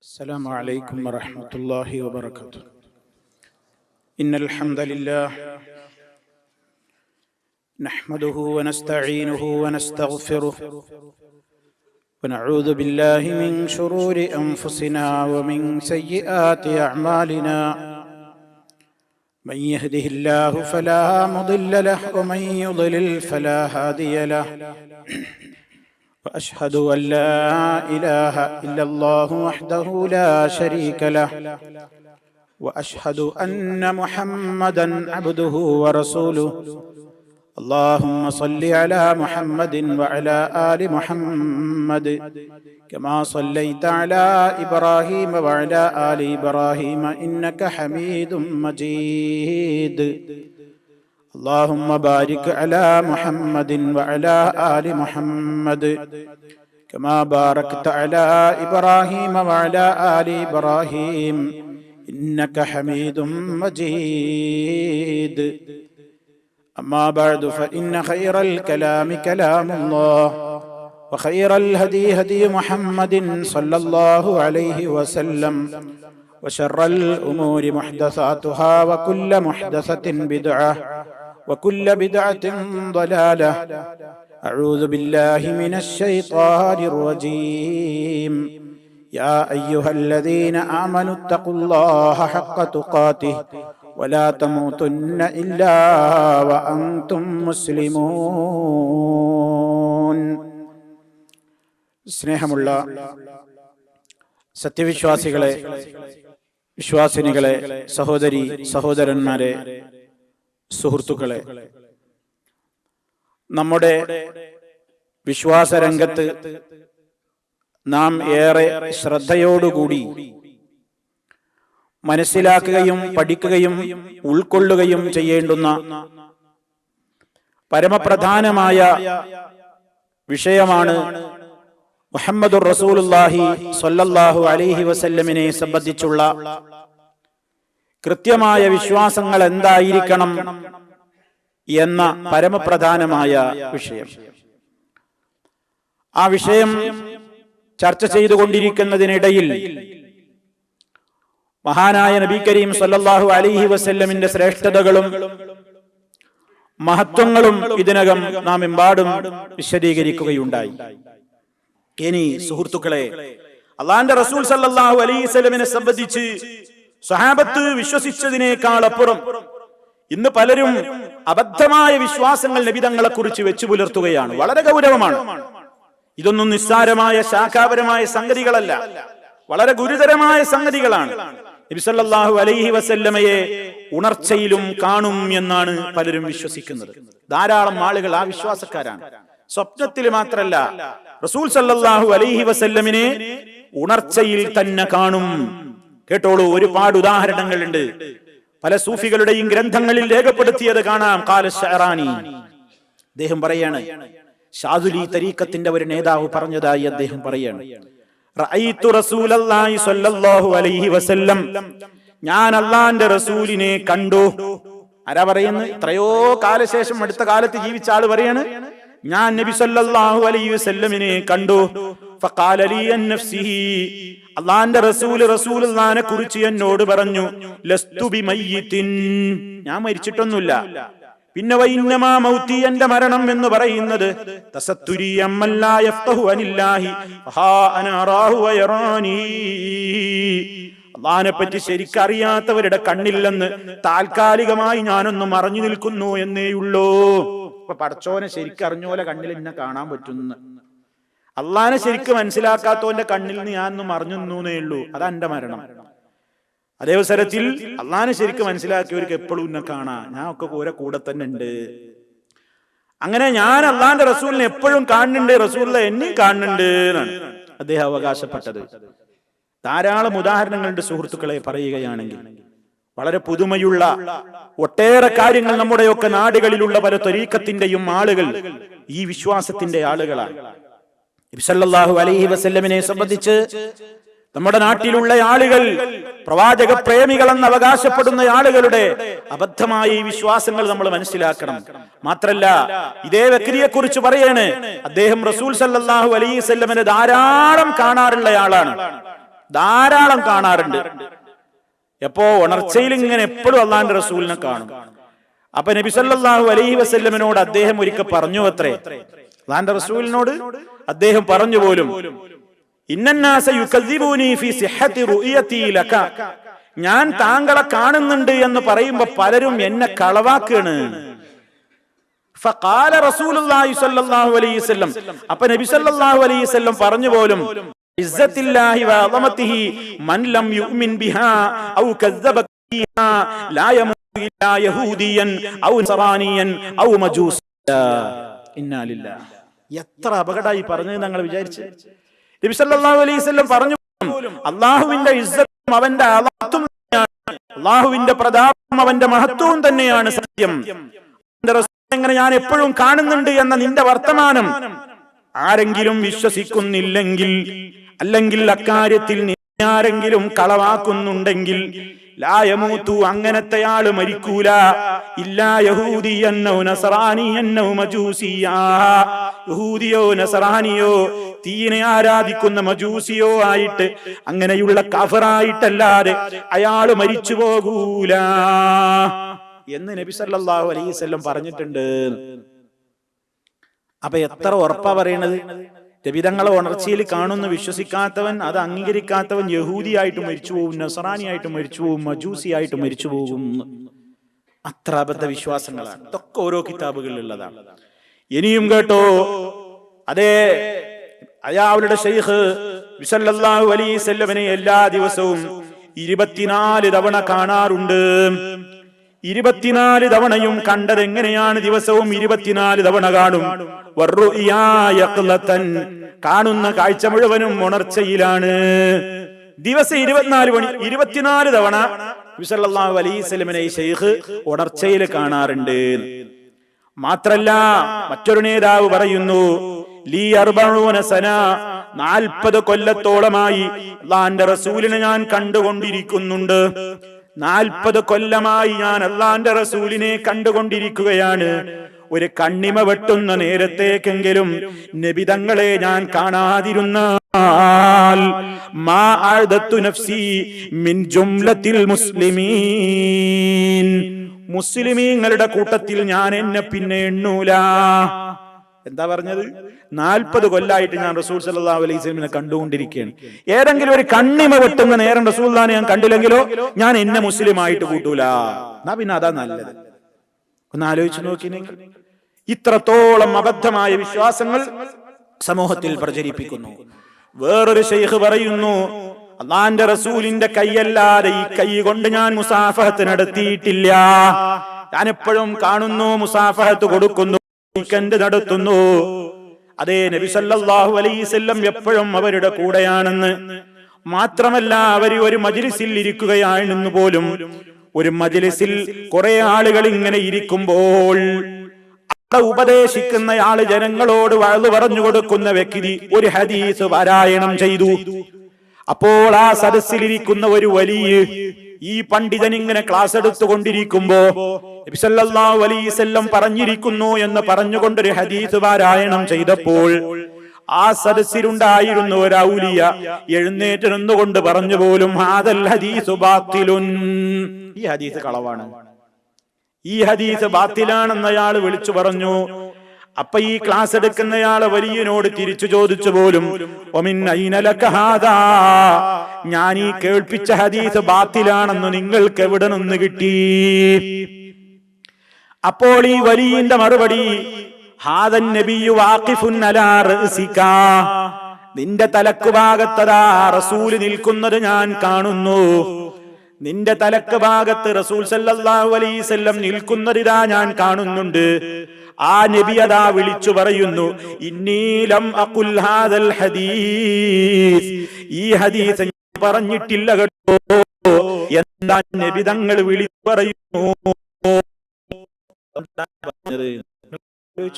السلام عليكم ورحمة الله وبركاته. إن الحمد لله نحمده ونستعينه ونستغفره ونعوذ بالله من شرور أنفسنا ومن سيئات أعمالنا. من يهده الله فلا مضل له ومن يضلل فلا هادي له. وأشهد أن لا إله إلا الله وحده لا شريك له. وأشهد أن محمدا عبده ورسوله. اللهم صل على محمد وعلى آل محمد كما صليت على إبراهيم وعلى آل إبراهيم إنك حميد مجيد. اللهم بارك على محمد وعلى آل محمد كما باركت على إبراهيم وعلى آل إبراهيم إنك حميد مجيد. أما بعد فإن خير الكلام كلام الله وخير الهدي هدي محمد صلى الله عليه وسلم وشر الأمور محدثاتها وكل محدثة بدعة وكل بدعة ضلالة. أعوذ بالله من الشيطان الرجيم. يا أيها الذين آمنوا اتقوا الله حق تقاته ولا تموتن إلا وأنتم مسلمون. സ്നേഹമുള്ള സത്യവിശ്വാസികളെ, വിശ്വാസിനികളെ, സഹോദരി സഹോദരന്മാരെ, സുഹൃത്തുക്കളെ, നമ്മുടെ വിശ്വാസരംഗത്ത് നാം ഏറെ ശ്രദ്ധയോടുകൂടി മനസ്സിലാക്കുകയും പഠിക്കുകയും ഉൾക്കൊള്ളുകയും ചെയ്യേണ്ടുന്ന പരമപ്രധാനമായ വിഷയമാണ് മുഹമ്മദുർ റസൂലുള്ളാഹി സ്വല്ലല്ലാഹു അലൈഹി വസല്ലമിനെ സംബന്ധിച്ചുള്ള കൃത്യമായ വിശ്വാസങ്ങൾ എന്തായിരിക്കണം എന്ന പരമപ്രധാനമായ വിഷയം. ആ വിഷയം ചർച്ച ചെയ്തുകൊണ്ടിരിക്കുന്നതിനിടയിൽ മഹാനായ നബി കരീം സ്വല്ലല്ലാഹു അലൈഹി വസല്ലമിന്റെ ശ്രേഷ്ഠതകളും മഹത്വങ്ങളും ഇതിനകം നാം എമ്പാടും വിശദീകരിക്കുകയുണ്ടായി. ഇനി സുഹൃത്തുക്കളെ, അള്ളാഹുവിന്റെ റസൂൽ സ്വല്ലല്ലാഹു അലൈഹി വസല്ലമിനെ സംബന്ധിച്ച് സ്വഹാബത്ത് വിശ്വസിച്ചതിനേക്കാൾ അപ്പുറം ഇന്ന് പലരും അബദ്ധമായ വിശ്വാസങ്ങൾ നബി തങ്ങളെ കുറിച്ച് വെച്ചു പുലർത്തുകയാണ്. വളരെ ഗൗരവമാണ്. ഇതൊന്നും നിസ്സാരമായ ശാഖാപരമായ സംഗതികളല്ല, വളരെ ഗുരുതരമായ സംഗതികളാണ്. നബി സല്ലല്ലാഹു അലൈഹി വസല്ലമയെ ഉണർച്ചയിലും കാണും എന്നാണ് പലരും വിശ്വസിക്കുന്നത്. ധാരാളം ആളുകൾ ആ വിശ്വാസക്കാരാണ്. സ്വപ്നത്തിൽ മാത്രല്ല, റസൂൽ സല്ലല്ലാഹു അലൈഹി വസല്ലമിനെ ഉണർച്ചയിൽ തന്നെ കാണും. കേട്ടോളൂ, ഒരുപാട് ഉദാഹരണങ്ങളുണ്ട്. പല സൂഫികളുടെയും ഗ്രന്ഥങ്ങളിൽ രേഖപ്പെടുത്തിയത് കാണാം. ഖാല ശഅറാനി, അദ്ദേഹം പറയാണ്, ഷാദുലി തരീഖത്തിന്റെ ഒരു നേതാവ് പറഞ്ഞതായി അദ്ദേഹം പറയാണ്, റഅയ്തു റസൂലല്ലാഹി സ്വല്ലല്ലാഹു അലൈഹി വസല്ലം, ഞാൻ അല്ലാഹുവിന്റെ റസൂലിനെ കണ്ടു. ആരാ പറയുന്നത്? എത്രയോ കാലശേഷം അടുത്ത കാലത്ത് ജീവിച്ച ആള് പറയാണ്, ഞാൻ നബി സല്ലല്ലാഹു അലൈഹി വസല്ലമിനെ കണ്ടു. ഫഖാല ലി അൻ നഫ്സിഹി, അല്ലാഹുവിന്റെ റസൂലുള്ളാഹിനെ കുറിച്ച് എന്നോട് പറഞ്ഞു, ലസ്തു ബിമയ്യിത്തിൻ, ഞാൻ മരിച്ചിട്ടൊന്നുമില്ല. പിന്നെ വഇന്നമാ മൗതി, എന്റെ മരണം എന്ന് പറയുന്നത് തസത്തുരി അമ്മൻ ലാ യഫ്ഖഹു അനില്ലാഹി ഫഹാ അന അറാഹു വയറാനി, അല്ലാഹുവിനെ പറ്റി ശരിക്കറിയാത്തവരുടെ കണ്ണിൽ നിന്ന് താൽക്കാലികമായി ഞാനൊന്ന് മറഞ്ഞു നിൽക്കുന്നു എന്നേയുള്ളൂ. ഇപ്പൊ പടച്ചോനെ ശരിക്കറിഞ്ഞ പോലെ കണ്ണിൽ എന്നെ കാണാൻ പറ്റുന്നു. അള്ളാഹിനെ ശരിക്കും മനസ്സിലാക്കാത്തവന്റെ കണ്ണിൽ നിന്ന് ഞാനൊന്ന് മറഞ്ഞു നിന്നേ ഉള്ളൂ. അതാ എന്റെ മരണം. അതേ അവസരത്തിൽ അള്ളാഹിനെ ശരിക്കും മനസ്സിലാക്കിയവർക്ക് എപ്പോഴും എന്നെ കാണാം, ഞാൻ ഒക്കെ കൂടെ തന്നെ ഉണ്ട്. അങ്ങനെ ഞാൻ അള്ളാഹിന്റെ റസൂലിനെ എപ്പോഴും കാണുന്നുണ്ട്, റസൂലിനെ എന്നെയും കാണുന്നുണ്ട് എന്നാണ് അദ്ദേഹം അവകാശപ്പെട്ടത്. ധാരാളം ഉദാഹരണങ്ങളുണ്ട് സുഹൃത്തുക്കളെ പറയുകയാണെങ്കിൽ. വളരെ പുതുമയുള്ള ഒട്ടേറെ കാര്യങ്ങൾ നമ്മുടെയൊക്കെ നാടുകളിലുള്ള പല ത്വരീഖത്തിന്റെയും ആളുകൾ ഈ വിശ്വാസത്തിന്റെ ആളുകളാണ്. നബി സല്ലല്ലാഹു അലൈഹി വസല്ലമിനെ സംബന്ധിച്ച് നമ്മുടെ നാട്ടിലുള്ള ആളുകൾ പ്രവാചക പ്രേമികളെന്ന് അവകാശപ്പെടുന്ന ആളുകളുടെ അബദ്ധമായ ഈ വിശ്വാസങ്ങൾ നമ്മൾ മനസ്സിലാക്കണം. മാത്രല്ല, ഇതേ വ്യക്തിയെ കുറിച്ച് പറയാണ്, അദ്ദേഹം റസൂൽ സല്ലല്ലാഹു അലൈഹി വസല്ലമയെ ധാരാളം കാണാറുള്ള ആളാണ്. ധാരാളം കാണാറുണ്ട്. എപ്പോ ഉണർച്ചയിൽ ഇങ്ങനെ എപ്പോഴും അള്ളാന്റെ റസൂലിനെ കാണും. അപ്പൊ നബി സല്ലല്ലാഹു അലൈഹി വസല്ലമയോട് അദ്ദേഹം ഒരിക്കൽ പറഞ്ഞു അത്രേ, അള്ളാന്റെ റസൂലിനോട് അദ്ദേഹം പറഞ്ഞു പോലും, ഇന്നന്നാസ യുകദ്ദിബൂനി ഫീ സിഹ്ഹത്തി റുഅയതി ലക, ഞാൻ താങ്കളെ കാണുന്നുണ്ട് എന്ന് പറയുമ്പോ പലരും എന്നെ കളവാക്കാണ്. ഫഖാല റസൂലുള്ളാഹി സ്വല്ലല്ലാഹു അലൈഹി വസല്ലം, അപ്പൊ നബി സല്ലല്ലാഹു അലൈഹി വസല്ലം പറഞ്ഞു പോലും, ഇസ്സത്തില്ലാഹി വഅളമതിഹി മൻ ലം യുഅ്മിൻ ബിഹാ ഔ കദ്ദബ ബിഹാ ലാ യമൂതു ഇല്ലാ യഹൂദിയൻ ഔ നസറാനിയൻ ഔ മജൂസിയ. ഇന്നാ ലില്ലാഹി. എത്ര അപകടമായി പറഞ്ഞത് നിങ്ങൾ വിചാരിച്ചു? നബി സല്ലല്ലാഹു അലൈഹി വസല്ലം പറഞ്ഞു, അല്ലാഹുവിന്റെ ഇസ്സത്തും അവന്റെ അളമത്തും തന്നെയാണ്, അല്ലാഹുവിന്റെ പ്രതാപവും അവന്റെ മഹത്വവും തന്നെയാണ് സത്യം. എങ്ങനെ ഞാൻ എപ്പോഴും കാണുന്നുണ്ട് എന്ന നിന്റെ വർത്തമാനം ആരെങ്കിലും വിശ്വസിക്കുന്നില്ലെങ്കിൽ, അല്ലെങ്കിൽ അക്കാര്യത്തിൽ ആരെങ്കിലും കളവാക്കുന്നുണ്ടെങ്കിൽ, ലാ യമൂതു, അങ്ങനത്തെ ആള് മരിക്കൂല, ഇല്ലാ യഹൂദിയന്നോ നസറാനിയന്നോ മജൂസിയാ, യഹൂദിയോ നസറാനിയോ തീനെ ആരാധിക്കുന്ന മജൂസിയോ ആയിട്ട്, അങ്ങനെയുള്ള കാഫറായിട്ടല്ലാതെ അയാള് മരിച്ചു പോകൂല എന്ന് നബി സല്ലല്ലാഹു അലൈഹി വസല്ലം പറഞ്ഞിട്ടുണ്ട്. അപ്പൊ എത്ര ഉറപ്പാ പറയണത്? നബിതങ്ങളെ ഉണർച്ചയിൽ കാണുന്ന വിശ്വസിക്കാത്തവൻ, അത് അംഗീകരിക്കാത്തവൻ യഹൂദിയായിട്ട് മരിച്ചു പോകും, നസറാനിയായിട്ട് മരിച്ചു പോകും, മജൂസിയായിട്ട് മരിച്ചു പോകും. അത്ര അബദ്ധ വിശ്വാസങ്ങളാണ്. ഇതൊക്കെ ഓരോ കിതാബുകളിലുള്ളതാണ്. ഇനിയും കേട്ടോ, അതേ അയാളുടെ ശൈഖ് സല്ലല്ലാഹു അലൈഹി വസല്ലമനെ എല്ലാ ദിവസവും 24 തവണ കാണാറുണ്ട്. 24 തവണയും കണ്ടത് എങ്ങനെയാണ്? ദിവസവും 24 തവണ കാണും. കാണുന്ന കാഴ്ച മുഴുവനും ഉണർച്ചയിലാണ്. ദിവസം 24 തവണ നബി സല്ലല്ലാഹു അലൈഹി വസല്ലമനെ ശൈഖ് ഉണർച്ചയിൽ കാണാറുണ്ട്. മാത്രല്ല, മറ്റൊരു നേതാവ് പറയുന്നു, ലീ 40 സന, 40 കൊല്ലത്തോളമായി അല്ലാഹുവിന്റെ റസൂലിനെ ഞാൻ കണ്ടുകൊണ്ടിരിക്കുന്നുണ്ട്. 40 കൊല്ലമായി ഞാൻ അല്ലാഹുവിന്റെ റസൂലിനെ കണ്ടുകൊണ്ടിരിക്കുകയാണ്. ഒരു കണ്ണിമ വെട്ടുന്ന നേരത്തേക്കെങ്കിലും നബി തങ്ങളെ ഞാൻ കാണാതിരുന്നാൽ മാ അഅദത്തു നഫ്സി മിൻ ജുംലത്തിൽ മുസ്ലിമീൻ, മുസ്ലിമീങ്ങളുടെ കൂട്ടത്തിൽ ഞാൻ എന്നെ പിന്നെ എണ്ണൂല. എന്താ പറഞ്ഞത്? 40 കൊല്ലായിട്ട് ഞാൻ റസൂൽ സല്ലല്ലാഹു അലൈഹി വസല്ലമയെ കണ്ടുകൊണ്ടിരിക്കുകയാണ്. ഏതെങ്കിലും ഒരു കണ്ണിമ വെട്ടുന്ന നേരം റസൂലുള്ളാഹിനെ ഞാൻ കണ്ടില്ലെങ്കിലോ ഞാൻ എന്നെ മുസ്ലിമായിട്ട് കൂട്ടൂല. എന്നാ പിന്നെ അതാ നല്ലത്. ഒന്ന് ആലോചിച്ച് നോക്കി നിങ്ങൾ. ഇത്രത്തോളം അബദ്ധമായ വിശ്വാസങ്ങൾ സമൂഹത്തിൽ പ്രചരിപ്പിക്കുന്നു. വേറൊരു ശൈഖ് പറയുന്നു, അല്ലാഹുവിന്റെ റസൂലിന്റെ കൈയല്ലാതെ ഈ കൈ കൊണ്ട് ഞാൻ മുസാഫഹത്ത് നടത്തിയിട്ടില്ല. ഞാൻ എപ്പോഴും കാണുന്നു, മുസാഫഹത്ത് കൊടുക്കുന്നു, നടത്തുന്നു. അതേ നബി സല്ലല്ലാഹു അലൈഹി വസല്ലം എപ്പോഴും അവരുടെ കൂടെയാണെന്ന്. മാത്രമല്ല, അവർ ഒരു മജ്ലിസിൽ ഇരിക്കുകയാണെന്ന് പോലും. ഒരു മജ്ലിസിൽ കുറെ ആളുകൾ ഇങ്ങനെ ഇരിക്കുമ്പോൾ ഉപദേശിക്കുന്നയാള് ജനങ്ങളോട് വഅ്ള് പറഞ്ഞു കൊടുക്കുന്ന വ്യക്തി ഒരു ഹദീസ് പാരായണം ചെയ്തു. അപ്പോൾ ആ സദസ്സിലിരിക്കുന്ന ഒരു വലിയ ഈ പണ്ഡിതൻ ഇങ്ങനെ ക്ലാസ് എടുത്തുകൊണ്ടിരിക്കുമ്പോ നബി സല്ലല്ലാഹു അലൈഹി വസല്ലം പറഞ്ഞിരിക്കുന്നു എന്ന് പറഞ്ഞുകൊണ്ടൊരു ഹദീസ് പാരായണം ചെയ്തപ്പോൾ ആ സദസ്സിലുണ്ടായിരുന്ന ഒരു ഔലിയ എഴുന്നേറ്റ് നിന്നുകൊണ്ട് പറഞ്ഞു പോലും, ഹാദൽ ഹദീസു ബാത്തിലുൻ, ഈ ഹദീസ് കളവാണ്, ഈ ഹദീസ് ബാത്തിലാണെന്ന് അയാൾ വിളിച്ചു പറഞ്ഞു. അപ്പൊ ഈ ക്ലാസ് എടുക്കുന്നയാള് വലിയനോട് തിരിച്ചു ചോദിച്ചു പോലും, ഒമിൻ ഐന ലക ഹാദാ, ഞാൻ ഈ കേൾപ്പിച്ച ഹദീസ് ബാത്തിലാണെന്ന് നിങ്ങൾക്ക് എവിടെ നിന്ന് കിട്ടി? അപ്പോൾ ഈ വലിയന്റെ മറുപടി, ഹാദൻ നബിയ്യു വാഖിഫുൻ അലാ റഅസിക, നിന്റെ തലക്ക് ഭാഗത്തതാ റസൂല് നിൽക്കുന്നത് ഞാൻ കാണുന്നു. നിന്റെ തലക്ക് ഭാഗത്ത് റസൂൽ സല്ലല്ലാഹു അലൈഹി വസല്ലം നിൽക്കുന്നതിതാ ഞാൻ കാണുന്നുണ്ട്. ആ നബി അതാ വിളിച്ചു പറയുന്നു, ഇന്നീ ലം അഖുൽ ഹാദൽ ഹദീസ്, ഈ ഹദീസ് ഞാൻ പറഞ്ഞിട്ടില്ല കേട്ടോ. എന്താ നബി തങ്ങൾ വിളിച്ചു പറയുന്നു?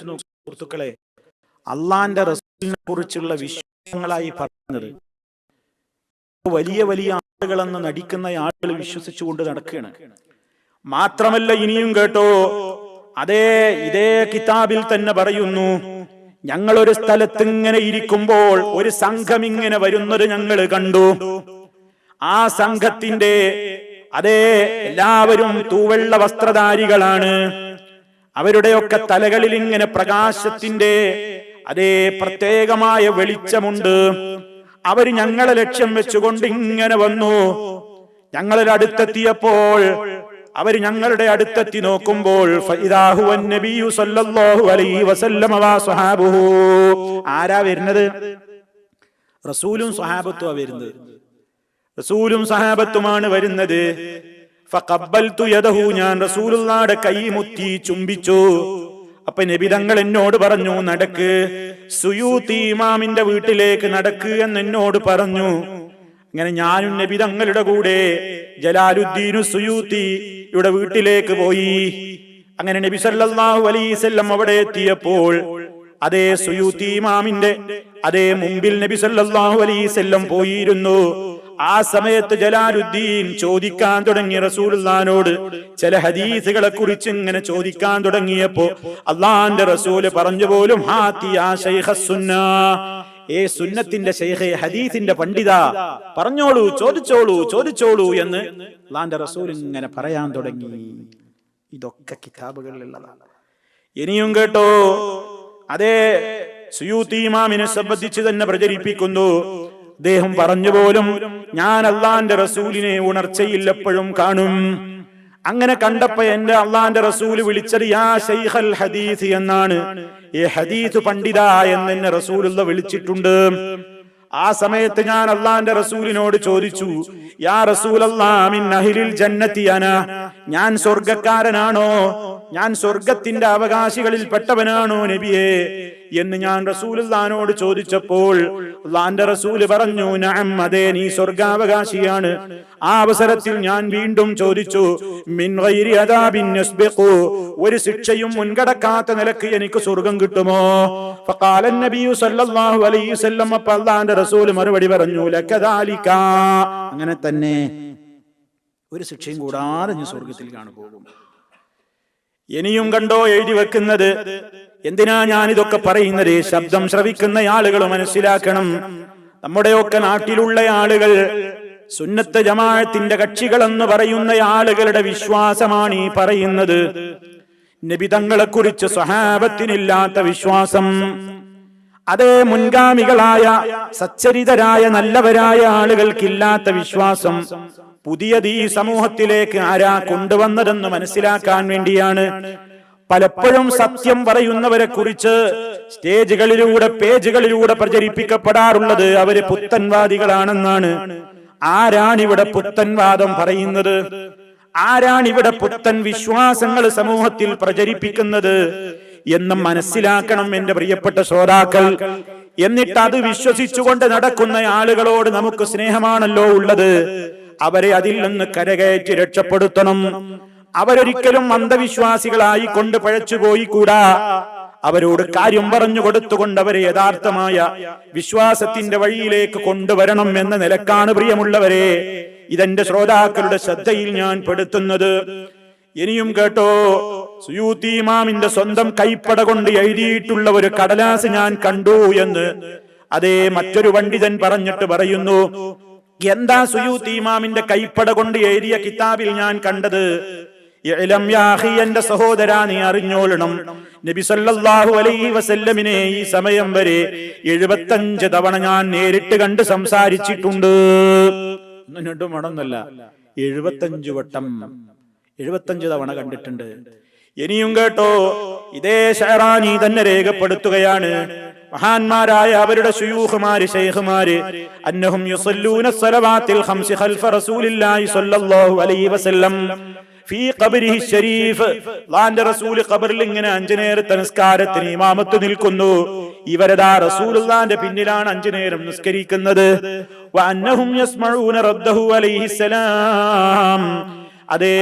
സുഹൃത്തുക്കളെ, അള്ളാന്റെ റസൂലിനെ കുറിച്ചുള്ള വിശ്വാസങ്ങളായി പറഞ്ഞത് വലിയ വലിയ ആളുകളെന്ന് നടിക്കുന്ന ആളുകൾ വിശ്വസിച്ചുകൊണ്ട് നടക്കുകയാണ്. മാത്രമല്ല, ഇനിയും കേട്ടോ, ഇതേ കിതാബിൽ തന്നെ പറയുന്നു, ഞങ്ങൾ ഒരു സ്ഥലത്ത് ഇങ്ങനെ ഇരിക്കുമ്പോൾ ഒരു സംഘം ഇങ്ങനെ വരുന്നത് ഞങ്ങൾ കണ്ടു. ആ സംഘത്തിന്റെ അതേ എല്ലാവരും തൂവെള്ള വസ്ത്രധാരികളാണ്. അവരുടെയൊക്കെ തലകളിൽ ഇങ്ങനെ പ്രകാശത്തിന്റെ അതേ പ്രത്യേകമായ വെളിച്ചമുണ്ട്. അവർ ഞങ്ങളെ ലക്ഷ്യം വെച്ചുകൊണ്ട് ഇങ്ങനെ വന്നു. ഞങ്ങളുടെ അടുത്തെത്തിയപ്പോൾ അവർ ഞങ്ങളുടെ അടുത്തെത്തി നോക്കുമ്പോൾ ആരാ വരുന്നത്? റസൂലും സ്വഹാബത്തുമാ വരുന്നത്. റസൂലും സഹാബത്തുമാണ് വരുന്നത്. ഫഖബ്ബൽതു യദഹു, ഞാൻ റസൂലുള്ളാഹിയുടെ കൈ മുത്തി ചുംബിച്ചു. അപ്പൊ നബി തങ്ങൾ എന്നോട് പറഞ്ഞു, നടക്ക്, സുയൂത്തി ഇമാമിന്റെ വീട്ടിലേക്ക് നടക്ക് എന്ന് എന്നോട് പറഞ്ഞു. അങ്ങനെ ഞാനും നബി തങ്ങളുടെ കൂടെ ജലാലുദ്ദീനു സുയൂത്തിയുടെ വീട്ടിലേക്ക് പോയി. അങ്ങനെ നബി സല്ലല്ലാഹു അലൈഹി വസല്ലം അവിടെ എത്തിയപ്പോൾ അതേ സുയൂത്തി ഇമാമിന്റെ അതേ മുമ്പിൽ നബി സല്ലല്ലാഹു അലൈഹി വസല്ലം പോയിരുന്നു. ആ സമയത്ത് ജലാലുദ്ദീൻ ചോദിക്കാൻ തുടങ്ങി റസൂലുള്ളാഹിനോട്. ചില ഹദീസുകളെ കുറിച്ച് ഇങ്ങനെ ചോദിക്കാൻ തുടങ്ങിയപ്പോ അള്ളാന്റെ റസൂല് പറഞ്ഞു പോലും, ഏ സുന്നത്തിന്റെ ശൈഖേ, ഹദീസിന്റെ പണ്ഡിത, പറഞ്ഞോളൂ, ചോദിച്ചോളൂ എന്ന് അള്ളാന്റെ റസൂൽ ഇങ്ങനെ പറയാൻ തുടങ്ങി. ഇതൊക്കെ കിതാബുകളിലുള്ളതാണ്. ഇനിയും കേട്ടോ, അതേ സുയൂത്തി ഇമാമിനെ സംബന്ധിച്ച് തന്നെ പ്രചരിപ്പിക്കുന്നു. അദ്ദേഹം പറഞ്ഞു പോലും, ഞാൻ അള്ളാന്റെ റസൂലിനെ ഉണർച്ചയിൽ എപ്പോഴും കാണും. അങ്ങനെ കണ്ടപ്പോ എന്റെ അള്ളാന്റെ റസൂല് വിളിച്ചത് യാ ശൈഖൽ ഹദീസ് എന്നാണ്. ഈ ഹദീസ് പണ്ഡിത എന്ന് എന്നെ റസൂലുള്ള വിളിച്ചിട്ടുണ്ട്. ആ സമയത്ത് ഞാൻ അള്ളാന്റെ റസൂലിനോട് ചോദിച്ചു, യാ റസൂലല്ലാഹ് മിൻ അഹ്ലിൽ ജന്നതി അന, ഞാൻ സ്വർഗ്ഗക്കാരനാണോ, ഞാൻ സ്വർഗത്തിന്റെ അവകാശികളിൽ പെട്ടവനാണോ നബിയേ എന്ന് ഞാൻ റസൂലുള്ളാഹിനോട് ചോദിച്ചപ്പോൾ അള്ളാന്റെ റസൂല് പറഞ്ഞു, നഅം, അതെ, നീ സ്വർഗാവകാശിയാണ്. ആ അവസരത്തിൽ ഞാൻ വീണ്ടും ചോദിച്ചു, മിൻ ഗൈരി അദാബിൻ യസ്ബിഖു, ഒരു ശിക്ഷയും മുൻകടക്കാത്ത നിലക്ക് എനിക്ക് സ്വർഗം കിട്ടുമോ? ഫഖാല നബിയു സല്ലല്ലാഹു അലൈഹി വസല്ലം, അപ്പോൾ അള്ളാന്റെ റസൂൽ മറുപടി പറഞ്ഞു, ലകദാലിക, അങ്ങനെ തന്നെ, ഒരു ശിക്ഷയും കൂടാതെ നീ സ്വർഗത്തിൽ കാണുപോകും. ഇനിയും കണ്ടോ എഴുതി വെക്കുന്നത്. എന്തിനാ ഞാൻ ഇതൊക്കെ പറയുന്നത്? ശബ്ദം ശ്രവിക്കുന്ന ആളുകൾ മനസ്സിലാക്കണം. നമ്മുടെയൊക്കെ നാട്ടിലുള്ള ആളുകൾ സുന്നത്ത് ജമാഅത്തിന്റെ കക്ഷികളെന്ന് പറയുന്ന ആളുകളുടെ വിശ്വാസമാണ് ഈ പറയുന്നത്. നബി തങ്ങളെ കുറിച്ച് സ്വഹാബത്തിനില്ലാത്ത വിശ്വാസം, അതേ മുൻഗാമികളായ സച്ചരിതരായ നല്ലവരായ ആളുകൾക്കില്ലാത്ത വിശ്വാസം പുതിയത് ഈ സമൂഹത്തിലേക്ക് ആരാ കൊണ്ടുവന്നതെന്ന് മനസ്സിലാക്കാൻ വേണ്ടിയാണ്. പലപ്പോഴും സത്യം പറയുന്നവരെ കുറിച്ച് സ്റ്റേജുകളിലൂടെ, പേജുകളിലൂടെ പ്രചരിപ്പിക്കപ്പെടാറുള്ളത് അവര് പുത്തൻവാദികളാണെന്നാണ്. ആരാണിവിടെ പുത്തൻവാദം പറയുന്നത്? ആരാണിവിടെ പുത്തൻ വിശ്വാസങ്ങൾ സമൂഹത്തിൽ പ്രചരിപ്പിക്കുന്നത് എന്ന് മനസ്സിലാക്കണം എന്റെ പ്രിയപ്പെട്ട ശ്രോതാക്കൾ. എന്നിട്ട് അത് വിശ്വസിച്ചുകൊണ്ട് നടക്കുന്ന ആളുകളോട് നമുക്ക് സ്നേഹമാണല്ലോ ഉള്ളത്. അവരെ അതിൽ നിന്ന് കരകയറ്റി രക്ഷപ്പെടുത്തണം. അവരൊരിക്കലും അന്ധവിശ്വാസികളായി കൊണ്ട് പഴച്ചുപോയി കൂടാ. അവരോട് കാര്യം പറഞ്ഞു കൊടുത്തുകൊണ്ട് അവരെ യഥാർത്ഥമായ വിശ്വാസത്തിന്റെ വഴിയിലേക്ക് കൊണ്ടുവരണം എന്ന നിലക്കാണ് പ്രിയമുള്ളവരെ ഇതെന്റെ ശ്രോതാക്കളുടെ ശ്രദ്ധയിൽ ഞാൻ പെടുത്തുന്നത്. ഇനിയും കേട്ടോ, സുയൂത്തി ഇമാമിന്റെ സ്വന്തം കൈപ്പട കൊണ്ട് എഴുതിയിട്ടുള്ള ഒരു കടലാസ് ഞാൻ കണ്ടു എന്ന് അതേ മറ്റൊരു പണ്ഡിതൻ പറഞ്ഞിട്ട് പറയുന്നു. എന്താ സുയൂത്തി ഇമാമിന്റെ കൈപ്പട കൊണ്ട് എഴുതിയ കിതാബിൽ ഞാൻ കണ്ടത്? ഇഅ്ലം യാ അഖി, എന്റെ സഹോദരാ, നീ അറിഞ്ഞോളണം, നബി സല്ലല്ലാഹു അലൈഹി വസല്ലമിനെ ഈ സമയം വരെ 75 തവണ ഞാൻ നേരിട്ട് കണ്ട് സംസാരിച്ചിട്ടുണ്ട്. ഒന്നും മടന്നല്ല, 75 വട്ടം, 75 തവണ കണ്ടിട്ടുണ്ട്. ഇനിയും കേട്ടോ, ഇതേ ഷഅറാനി തന്നെ രേഖപ്പെടുത്തുകയാണ്. മഹാന്മാരായ അവരുടെ ശുയൂഖുമാര്, ശൈഖുമാര്, അന്നഹും യുസല്ലൂന സ്വലവാത്തിൽ ഖംസി ഖൽഫ റസൂലില്ലാഹി സ്വല്ലല്ലാഹു അലൈഹി വസല്ലം ഫീ ഖബരിഹി ശരീഫ്. അല്ലാഹുവിന്റെ റസൂൽ ഖബറിൽ ഇങ്ങനെ 5 നേരത്തെ നിസ്കാരത്തിന് ഇമാമത്ത് നിൽക്കുന്നു. ഇവരതാ റസൂലുള്ളാഹിന്റെ പിന്നിലാണ് 5 നേരം നിസ്കരിക്കുന്നത്. വ അന്നഹും യസ്മഊന റദ്ദഹു അലൈഹിസ്സലാം. അതേ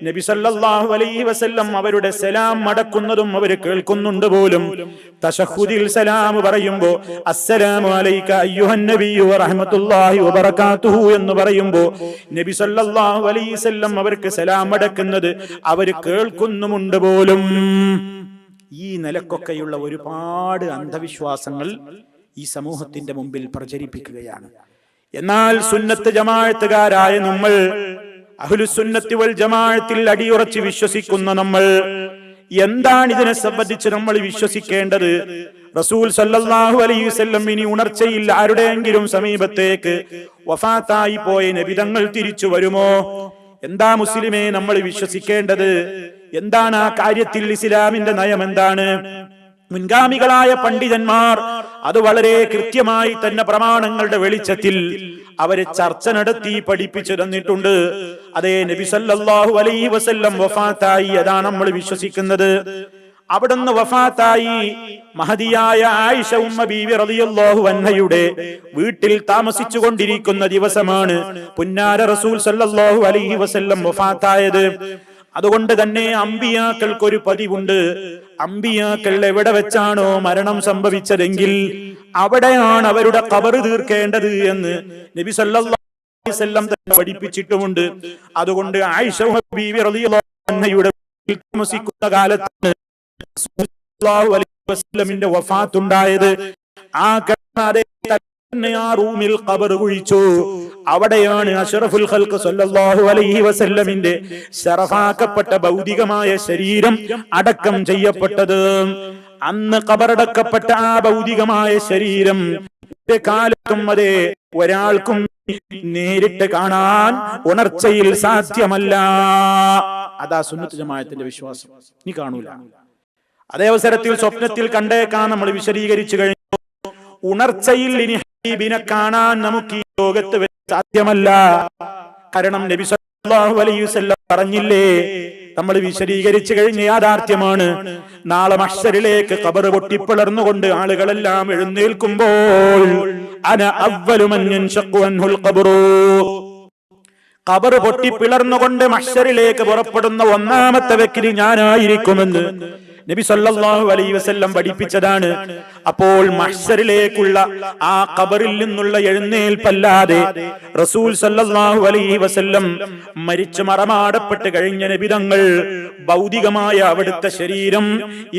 നബി സല്ലല്ലാഹു അലൈഹി വസല്ലം അവരുടെ സലാം മടക്കുന്നതും അവർ കേൾക്കുന്നുണ്ട് പോലും. തശഹുദിൽ സലാം പറയുമ്പോ അസ്സലാമു അലൈക അയ്യുഹൻ നബിയ്യു വറഹ്മത്തുള്ളാഹി വബറകാതുഹു എന്ന് പറയുമ്പോ നബി സല്ലല്ലാഹു അലൈഹി വസല്ലം അവർക്ക് സലാം മടക്കുന്നത് അവർ കേൾക്കുന്നുമുണ്ട് പോലും. ഈ നിലക്കൊക്കെയുള്ള ഒരുപാട് അന്ധവിശ്വാസങ്ങൾ ഈ സമൂഹത്തിന്റെ മുമ്പിൽ പ്രചരിപ്പിക്കുകയാണ്. എന്നാൽ സുന്നത്ത് ജമാഅത്തുകാരായ നമ്മൾ, അഹ്ലുസുന്നത്തി വൽ ജമാഅത്തിൽ അടിയുറച്ച് വിശ്വസിക്കുന്ന നമ്മൾ, എന്താണ് ഇതിനെ സംബന്ധിച്ച് നമ്മൾ വിശ്വസിക്കേണ്ടത്? റസൂൽ സല്ലല്ലാഹു അലൈഹി വസല്ലം ഇനി ഉണർച്ചയിൽ ആരുടെയെങ്കിലും സമീപത്തേക്ക് വഫാത്തായി പോയ നബിതങ്ങൾ തിരിച്ചു വരുമോ? എന്താ മുസ്ലിമേ നമ്മൾ വിശ്വസിക്കേണ്ടത്? എന്താണ് ആ കാര്യത്തിൽ ഇസ്ലാമിന്റെ നയം? എന്താണ്? മുൻഗാമികളായ പണ്ഡിതന്മാർ അത് വളരെ കൃത്യമായി തന്നെ പ്രമാണങ്ങളുടെ വെളിച്ചത്തിൽ അവര് ചർച്ച നടത്തി പഠിപ്പിച്ചു തന്നിട്ടുണ്ട്. അതേ, നബി സല്ലല്ലാഹു അലൈഹി വസല്ലം വഫാത്തായി, അതാണ് നമ്മൾ വിശ്വസിക്കുന്നത്. അവിടുന്ന് വഫാത്തായി മഹദിയായ ആയിഷ ഉമ്മ ബീവി റളിയല്ലാഹു അൻഹയുടെ വീട്ടിൽ താമസിച്ചു കൊണ്ടിരിക്കുന്ന ദിവസമാണ് പുന്നാര റസൂൽ സല്ലല്ലാഹു അലൈഹി വസല്ലം വഫാത്തായത്. അതുകൊണ്ട് തന്നെ അമ്പിയാക്കൾക്കൊരു പതിവുണ്ട്. അമ്പിയാക്കൾ എവിടെ വെച്ചാണോ മരണം സംഭവിച്ചതെങ്കിൽ അവിടെയാണ് അവരുടെ ഖബർ തീർക്കേണ്ടത് എന്ന് നബി സല്ലല്ലാഹു അലൈഹി വസല്ലം തന്നെ പഠിപ്പിച്ചിട്ടുമുണ്ട്. അതുകൊണ്ട് ആയിഷ ബീവി റളിയല്ലാഹു അൻഹയുടെ വീട്ടിൽ താമസിക്കുന്ന കാലത്താണ് സല്ലല്ലാഹു അലൈഹി വസല്ലമിന്റെ വഫാത്ത് ഉണ്ടായത്. ആ റൂമിൽ ഖബർ കുഴിച്ചു. അവിടെയാണ് അഷ്റഫുൽ ഖൽഖ് സല്ലല്ലാഹു അലൈഹി വസല്ലമിന്റെ ശറഫാക്കപ്പെട്ട ഭൗതികമായ ശരീരം അടക്കം ചെയ്യപ്പെട്ടത്. അന്ന് ഖബറടക്കപ്പെട്ട ആ ഭൗതികമായ ശരീരം ഒരു കാലത്തും അതേ ഒരാൾക്കും നേരിട്ട് കാണാൻ ഉണർച്ചയിൽ സാധ്യമല്ല. അതാ സുന്നത്ത് ജമാഅത്തിന്റെ വിശ്വാസം. നീ കാണൂല. അതേ അവസരത്തിൽ സ്വപ്നത്തിൽ കണ്ടേക്കാൻ നമ്മൾ വിശദീകരിച്ചു കഴിഞ്ഞു. ഉണർച്ചയിൽ ഇനി ഹബീബിനെ കാണാൻ നമുക്ക് ഈ ലോകത്ത് സാധ്യമല്ല. കാരണം നബി സല്ലല്ലാഹു അലൈഹി വസല്ലം പറഞ്ഞില്ലേ, നമ്മൾ വിശദീകരിച്ചു കഴിഞ്ഞ യാഥാർത്ഥ്യമാണ്. നാളെ മഹ്ശറിലേക്ക് ഖബർ പൊട്ടിപ്പിളർന്നുകൊണ്ട് ആളുകളെല്ലാം എഴുന്നേൽക്കുമ്പോൾ അന അവ്വലു മൻ യൻശഖു അൻഹുൽ ഖബ്റു, ഖബർ പൊട്ടിപ്പിളർന്നുകൊണ്ട് മഹ്ശറിലേക്ക് പുറപ്പെടുന്ന ഒന്നാമത്തെ വ്യക്തി ഞാനായിരിക്കുമെന്ന് നബി സല്ലല്ലാഹു അലൈഹി വസല്ലം പഠിപ്പിച്ചതാണ്. അപ്പോൾ മഹ്ശറിലേക്കുള്ള ആ ഖബറിൽ നിന്നുള്ള എഴുന്നേൽപ്പല്ലാതെ റസൂൽ സല്ലല്ലാഹു അലൈഹി വസല്ലം മരിച്ചു മറമാടപ്പെട്ട് കഴിഞ്ഞ നബിതങ്ങൾ ഭൗതികമായ അവിടുത്തെ ശരീരം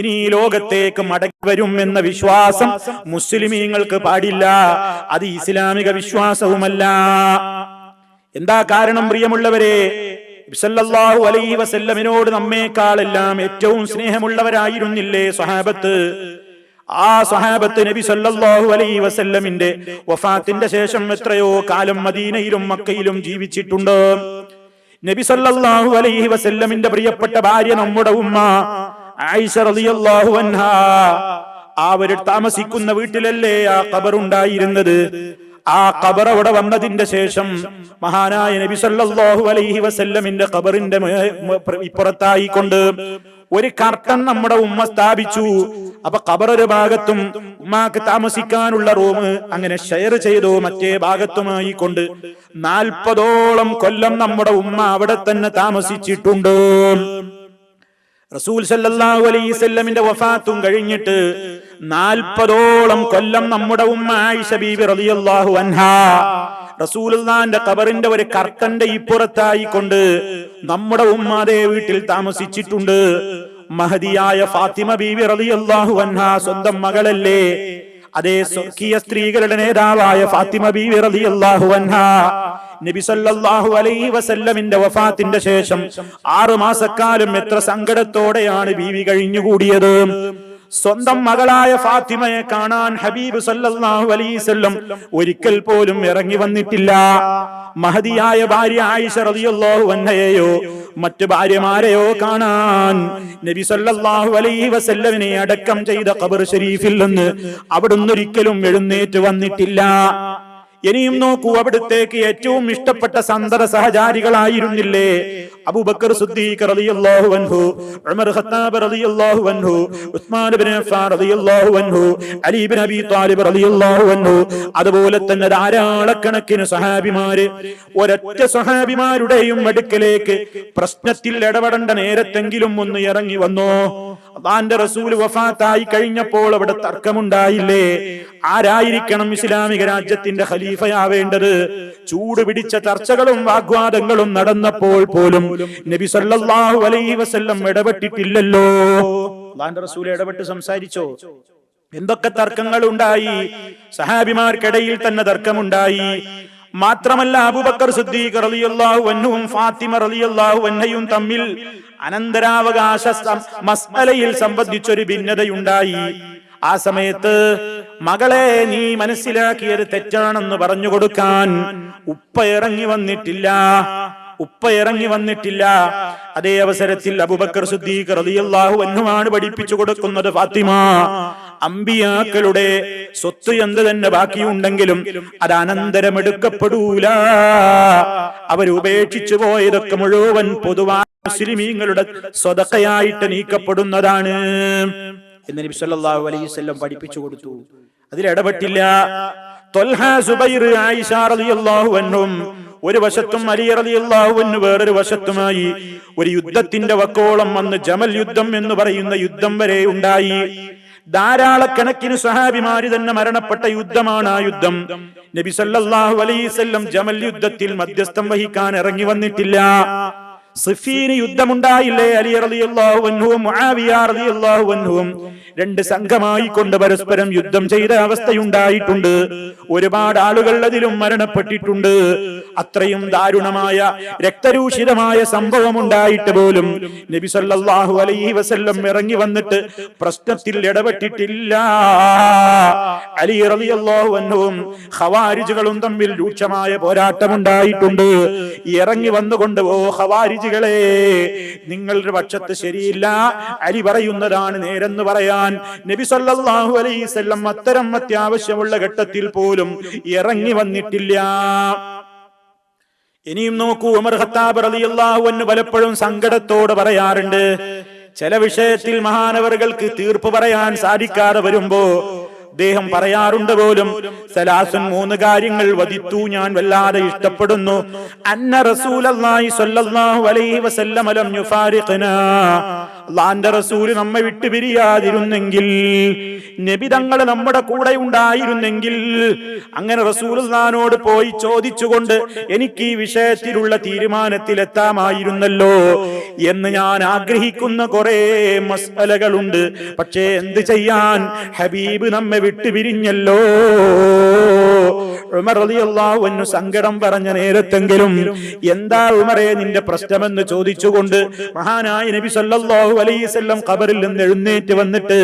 ഇനി ഈ ലോകത്തേക്ക് മടങ്ങി വരും എന്ന വിശ്വാസം മുസ്ലിമീങ്ങൾക്ക് പാടില്ല. അത് ഇസ്ലാമിക വിശ്വാസവുമല്ല. എന്താ കാരണം? പ്രിയമുള്ളവരെ, സല്ലല്ലാഹു അലൈഹി വസല്ലമിനോട് നമ്മേക്കാളെല്ലാം ഏറ്റവും സ്നേഹമുള്ളവരായിരുന്നില്ലേ സ്വഹാബത്ത്? ആ സ്വഹാബത്ത് നബി സല്ലല്ലാഹു അലൈഹി വസല്ലമിന്റെ വഫാത്തിന്റെ ശേഷം എത്രയോ കാലം മദീനയിലും മക്കയിലും ജീവിച്ചിട്ടുണ്ട്. നബി സല്ലല്ലാഹു അലൈഹി വസല്ലമിന്റെ പ്രിയപ്പെട്ട ഭാര്യ നമ്മുടെ ഉമ്മ ആയിഷ റളിയല്ലാഹു അൻഹാ, അവർ താമസിക്കുന്ന വീട്ടിലല്ലേ ആ ഖബർ ഉണ്ടായിരുന്നത്. ആ ഖബർ അവിടെ വന്നതിന്റെ ശേഷം മഹാനായ നബി സല്ലല്ലാഹു അലൈഹി വസല്ലമിന്റെ ഖബറിന്റെ ഇപ്പുറത്തായിക്കൊണ്ട് ഒരു കർട്ടൻ നമ്മുടെ ഉമ്മ സ്ഥാപിച്ചു. അപ്പൊ ഖബർ ഒരു ഭാഗത്തും ഉമ്മാക്ക് താമസിക്കാനുള്ള റൂം അങ്ങനെ ഷെയർ ചെയ്തു മറ്റേ ഭാഗത്തുമായി കൊണ്ട് 40ഓളം കൊല്ലം നമ്മുടെ ഉമ്മ അവിടെ തന്നെ താമസിച്ചിട്ടുണ്ട്. റസൂൽ സല്ലല്ലാഹു അലൈഹി വസല്ലമിന്റെ വഫാത്തും കഴിഞ്ഞിട്ട് 40ഓളം കൊല്ലം നമ്മുടെ ഉമ്മ ആയിഷ ബീബി റളിയല്ലാഹു അൻഹാ റസൂലുള്ളാഹിന്റെ ഖബറിന്റെ ഒരു കർട്ടന്റെ ഇപ്പുറത്തായി കൊണ്ട് നമ്മുടെ ഉമ്മ അതേ വീട്ടിൽ താമസിച്ചിട്ടുണ്ട്. മഹദിയായ ഫാത്തിമ ബീബി റളിയല്ലാഹു അൻഹാ സ്വന്തം മകളല്ലേ? അതേ സ്വർഗീയ സ്ത്രീകളുടെ നേതാവായ ഫാത്തിമ ബീബി റളിയല്ലാഹു അൻഹാ നബി സല്ലല്ലാഹു അലൈഹി വസല്ലമിന്റെ വഫാത്തിന്റെ ശേഷം 6 മാസക്കാലം എത്ര സങ്കടത്തോടെയാണ് ബീവി കഴിഞ്ഞുകൂടിയത്. സ്വന്തം മകളായ ഫാത്തിമയെ കാണാൻ ഹബീബ് സല്ലല്ലാഹു അലൈഹി വസല്ലം ഒരിക്കൽ പോലും ഇറങ്ങി വന്നിട്ടില്ല. മഹദിയായ ഭാര്യ ആയിഷ റളിയല്ലാഹു അൻഹയെയോ മറ്റു ഭാര്യമാരെയോ കാണാൻ നബി സല്ലല്ലാഹു അലൈഹി വസല്ലമിനെ അടക്കം ചെയ്ത ഖബർ ശരീഫിൽ നിന്ന് അവിടുന്ന് ഒരിക്കലും എഴുന്നേറ്റ് വന്നിട്ടില്ല. ഇനിയും നോക്കൂ, അവിടുത്തേക്ക് ഏറ്റവും ഇഷ്ടപ്പെട്ട സന്തത സഹചാരികളായിരുന്നില്ലേ അബൂബക്കർ സിദ്ദീഖ് റളിയല്ലാഹു അൻഹു, ഉമർ ഖത്താബ് റളിയല്ലാഹു അൻഹു, ഉസ്മാൻ ഇബ്നു അഫ്ഫാൻ റളിയല്ലാഹു അൻഹു, അലി ഇബ്നു അബീ ത്വാലിബ് റളിയല്ലാഹു അൻഹു, അതുപോലെ തന്നെ ധാരാളക്കണക്കിന് സഹാബിമാര്. ഒരൊറ്റ സഹാബിമാരുടെയും അടുക്കലേക്ക് പ്രശ്നത്തിൽ ഇടപെടേണ്ട നേരത്തെങ്കിലും ഒന്ന് ഇറങ്ങി വന്നോ? അല്ലാഹുവിന്റെ റസൂൽ വഫാത്തായി കഴിഞ്ഞപ്പോൾ അവിടെ തർക്കമുണ്ടായില്ലേ? ആരായിരിക്കണം ഇസ്ലാമിക രാജ്യത്തിന്റെ ഖലീഫയാവേണ്ടത്? ചൂട് പിടിച്ച ചർച്ചകളും വാഗ്വാദങ്ങളും നടന്നപ്പോൾ പോലും നബി സല്ലല്ലാഹു അലൈഹി വസല്ലം ഇടപെട്ടിട്ടില്ലല്ലോ. അല്ലാഹുവിന്റെ റസൂൽ ഇടപെട്ട് സംസാരിച്ചോ? എന്തൊക്കെ തർക്കങ്ങൾ ഉണ്ടായി? സഹാബിമാർക്കിടയിൽ തന്നെ തർക്കമുണ്ടായി. മാത്രമല്ല അബൂബക്കർ സിദ്ദീഖ് റളിയല്ലാഹു അൻഹുവും ഫാത്തിമ റളിയല്ലാഹു അൻഹയും തമ്മിൽ അനന്തരാവകാശ മസ്അലയിൽ സംബന്ധിച്ചൊരു ഭിന്നതയുണ്ടായി. ആ സമയത്ത് മകളെ നീ മനസ്സിലാക്കിയത് തെറ്റാണെന്ന് പറഞ്ഞു കൊടുക്കാൻ ഉപ്പ ഇറങ്ങി വന്നിട്ടില്ല. അതേ അവസരത്തിൽ അബൂബക്കർ സിദ്ദീഖ് റളിയല്ലാഹു അൻഹുവാണ് പഠിപ്പിച്ചു കൊടുക്കുന്നത്, ഫാത്തിമ, അമ്പിയാക്കളുടെ സ്വത്ത് എന്ത് തന്നെ ബാക്കിയുണ്ടെങ്കിലും അത് അനന്തരമെടുക്കപ്പെടൂല. അവരുപേക്ഷിച്ചു പോയതൊക്കെ മുഴുവൻ പൊതുവായ മുസ്ലിമീങ്ങളുടെ സ്വതക്കയായിട്ട് നീക്കപ്പെടുന്നതാണ് എന്ന് നബി സല്ലല്ലാഹു അലൈഹി വസല്ലം പഠിപ്പിച്ചു കൊടുത്തു. അതിലിടപെട്ടില്ല. ത്വൽഹ, സുബൈർ, ആയിഷ റളിയല്ലാഹു അൻഹും ഒരു വശത്തും അലി റളിയല്ലാഹു അൻഹു വേറൊരു വശത്തുമായി ഒരു യുദ്ധത്തിന്റെ വക്കോളം വന്ന് ജമൽ യുദ്ധം എന്ന് പറയുന്ന യുദ്ധം വരെ ഉണ്ടായി. ധാരാളക്കണക്കിന് സ്വഹാബിമാര് തന്നെ മരണപ്പെട്ട യുദ്ധമാണ് ആ യുദ്ധം. നബി സല്ലല്ലാഹു അലൈഹി വസല്ലം ജമൽ യുദ്ധത്തിൽ മധ്യസ്ഥം വഹിക്കാൻ ഇറങ്ങി വന്നിട്ടില്ല. സിഫീൻ യുദ്ധമുണ്ടായില്ലേ? അലി റളിയല്ലാഹു അൻഹുവും മുആവിയ റളിയല്ലാഹു അൻഹുവും രണ്ട് സംഘമായി കൊണ്ട് പരസ്പരം യുദ്ധം ചെയ്ത അവസ്ഥയുണ്ടായിട്ടുണ്ട്. ഒരുപാട് ആളുകൾ അതിലും മരണപ്പെട്ടിട്ടുണ്ട്. അത്രയും ദാരുണമായ രക്തരൂഷിതമായ സംഭവം ഉണ്ടായിട്ട് പോലും നബി സല്ലല്ലാഹു അലൈഹി വസല്ലം ഇറങ്ങി വന്നിട്ട് പ്രശ്നത്തിൽ ഇടപെട്ടിട്ടില്ല. അലി റളിയല്ലാഹു അൻഹുവും ഖവാരിജുകളും തമ്മിൽ രൂക്ഷമായ പോരാട്ടമുണ്ടായിട്ടുണ്ട്. ഇറങ്ങി വന്നുകൊണ്ട്, ഓ ഖവാരിജുകളെ, നിങ്ങളുടെ പക്ഷത്ത് ശരിയില്ല, അലി പറയുന്നതാണ് നേരെന്ന് പറയാൻ നബി സല്ലല്ലാഹു അലൈഹി വസല്ലം അത്തരം അത്യാവശ്യമുള്ള ഘട്ടത്തിൽ പോലും ഇറങ്ങി വന്നിട്ടില്ല. ഇനിയും നോക്കൂ, ഉമർ ഖത്താബ് റളിയല്ലാഹു അൻഹു പലപ്പോഴും സങ്കടത്തോട് പറയാറുണ്ട്, ചില വിഷയത്തിൽ മഹാനവറുകൾക്ക് തീർപ്പ് പറയാൻ സാധിക്കാതെ വരുമ്പോ അദ്ദേഹം പറയാറുണ്ട് പോലും, സലാസുൻ, മൂന്ന് കാര്യങ്ങൾ വദിത്തു, ഞാൻ വല്ലാതെ ഇഷ്ടപ്പെടുന്നു, അന്ന റസൂലുള്ളാഹി സ്വല്ലല്ലാഹു അലൈഹി വസല്ലം ലം യുഫാരിഖനാ, അല്ലാഹുവിന്റെ റസൂൽ നമ്മെ വിട്ടുപിരിയാതിരുന്നെങ്കിൽ, നബി തങ്ങൾ നമ്മുടെ കൂടെ ഉണ്ടായിരുന്നെങ്കിൽ, അങ്ങനെ റസൂലുള്ളാഹിനോട് പോയി ചോദിച്ചുകൊണ്ട് എനിക്ക് ഈ വിഷയത്തിലുള്ള തീരുമാനത്തിലെത്താമായിരുന്നല്ലോ എന്ന് ഞാൻ ആഗ്രഹിക്കുന്ന കുറെ മസ്അലകളുണ്ട്. പക്ഷേ എന്ത് ചെയ്യാൻ, ഹബീബ് നമ്മെ വിട്ടുപിരിഞ്ഞല്ലോ. ഉമർ റളിയല്ലാഹു അൻഹു സങ്കടം പറഞ്ഞ നേരത്തെങ്കിലും എന്താ ഉമറേ നിന്റെ പ്രശ്നമെന്ന് ചോദിച്ചുകൊണ്ട് മഹാനായ നബി സല്ലല്ലാഹു അലൈഹി വസല്ലം ഖബറിൽ നിന്ന് എഴുന്നേറ്റ് വന്നിട്ട്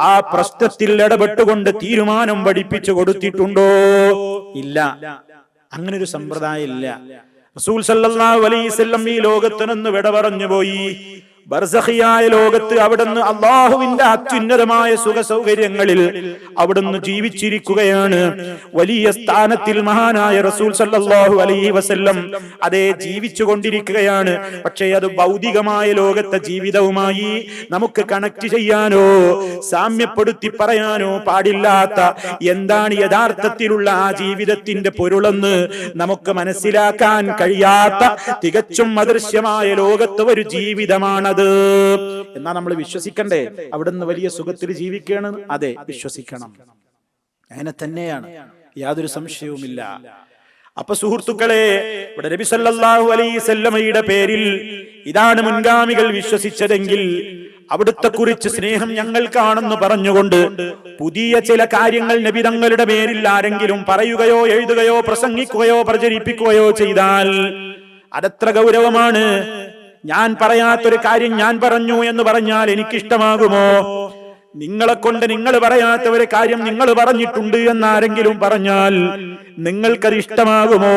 ആ പ്രശ്നത്തിൽ ഇടപെട്ടുകൊണ്ട് തീരുമാനം പഠിപ്പിച്ചു കൊടുത്തിട്ടുണ്ടോ? ഇല്ല, അങ്ങനെ ഒരു സമ്പ്രദായം ഇല്ല. റസൂൽ സല്ലല്ലാഹു അലൈഹി വസല്ലം ഈ ലോകത്ത് നിന്ന് വിട പറഞ്ഞു പോയി. ബർസഖിയായ ലോകത്ത് അവിടുന്ന് അല്ലാഹുവിന്റെ അത്യുന്നതമായ സുഖ സൗകര്യങ്ങളിൽ അവിടുന്ന് ജീവിച്ചിരിക്കുകയാണ്. വലിയ സ്ഥാനത്തിൽ മഹാനായ റസൂൽ സല്ലല്ലാഹു അലൈഹി വസല്ലം അതേ ജീവിച്ചു കൊണ്ടിരിക്കുകയാണ്. പക്ഷേ അത് ഭൗതികമായ ലോകത്തെ ജീവിതവുമായി നമുക്ക് കണക്ട് ചെയ്യാനോ സാമ്യപ്പെടുത്തി പറയാനോ പാടില്ലാത്ത, എന്താണ് യഥാർത്ഥത്തിലുള്ള ആ ജീവിതത്തിന്റെ പൊരുളെന്ന് നമുക്ക് മനസ്സിലാക്കാൻ കഴിയാത്ത തികച്ചും അദൃശ്യമായ ലോകത്ത് ഒരു ജീവിതമാണ് എന്നാ നമ്മൾ വിശ്വസിക്കണ്ടേ? അവിടുന്ന് വലിയ സുഖത്തിൽ ജീവിക്കുകയാണ്. അതെ, വിശ്വസിക്കണം. അങ്ങനെ തന്നെയാണ്, യാതൊരു സംശയവുമില്ല. അപ്പൊ സുഹൃത്തുക്കളെ, ഇവിടെ നബി സല്ലല്ലാഹു അലൈഹി വസല്ലമയുടെ പേരിൽ ഇതാണ് മുൻഗാമികൾ വിശ്വസിച്ചതെങ്കിൽ അവിടുത്തെ കുറിച്ച് സ്നേഹം ഞങ്ങൾക്കാണെന്ന് പറഞ്ഞുകൊണ്ട് പുതിയ ചില കാര്യങ്ങൾ നബി തങ്ങളുടെ പേരിൽ ആരെങ്കിലും പറയുകയോ എഴുതുകയോ പ്രസംഗിക്കുകയോ പ്രചരിപ്പിക്കുകയോ ചെയ്താൽ അതെത്ര ഗൗരവമാണ്. ഞാൻ പറയാത്തൊരു കാര്യം ഞാൻ പറഞ്ഞു എന്ന് പറഞ്ഞാൽ എനിക്കിഷ്ടമാകുമോ? നിങ്ങളെ കൊണ്ട് നിങ്ങൾ പറയാത്ത ഒരു കാര്യം നിങ്ങൾ പറഞ്ഞിട്ടുണ്ട് എന്നാരെങ്കിലും പറഞ്ഞാൽ നിങ്ങൾക്കത് ഇഷ്ടമാകുമോ?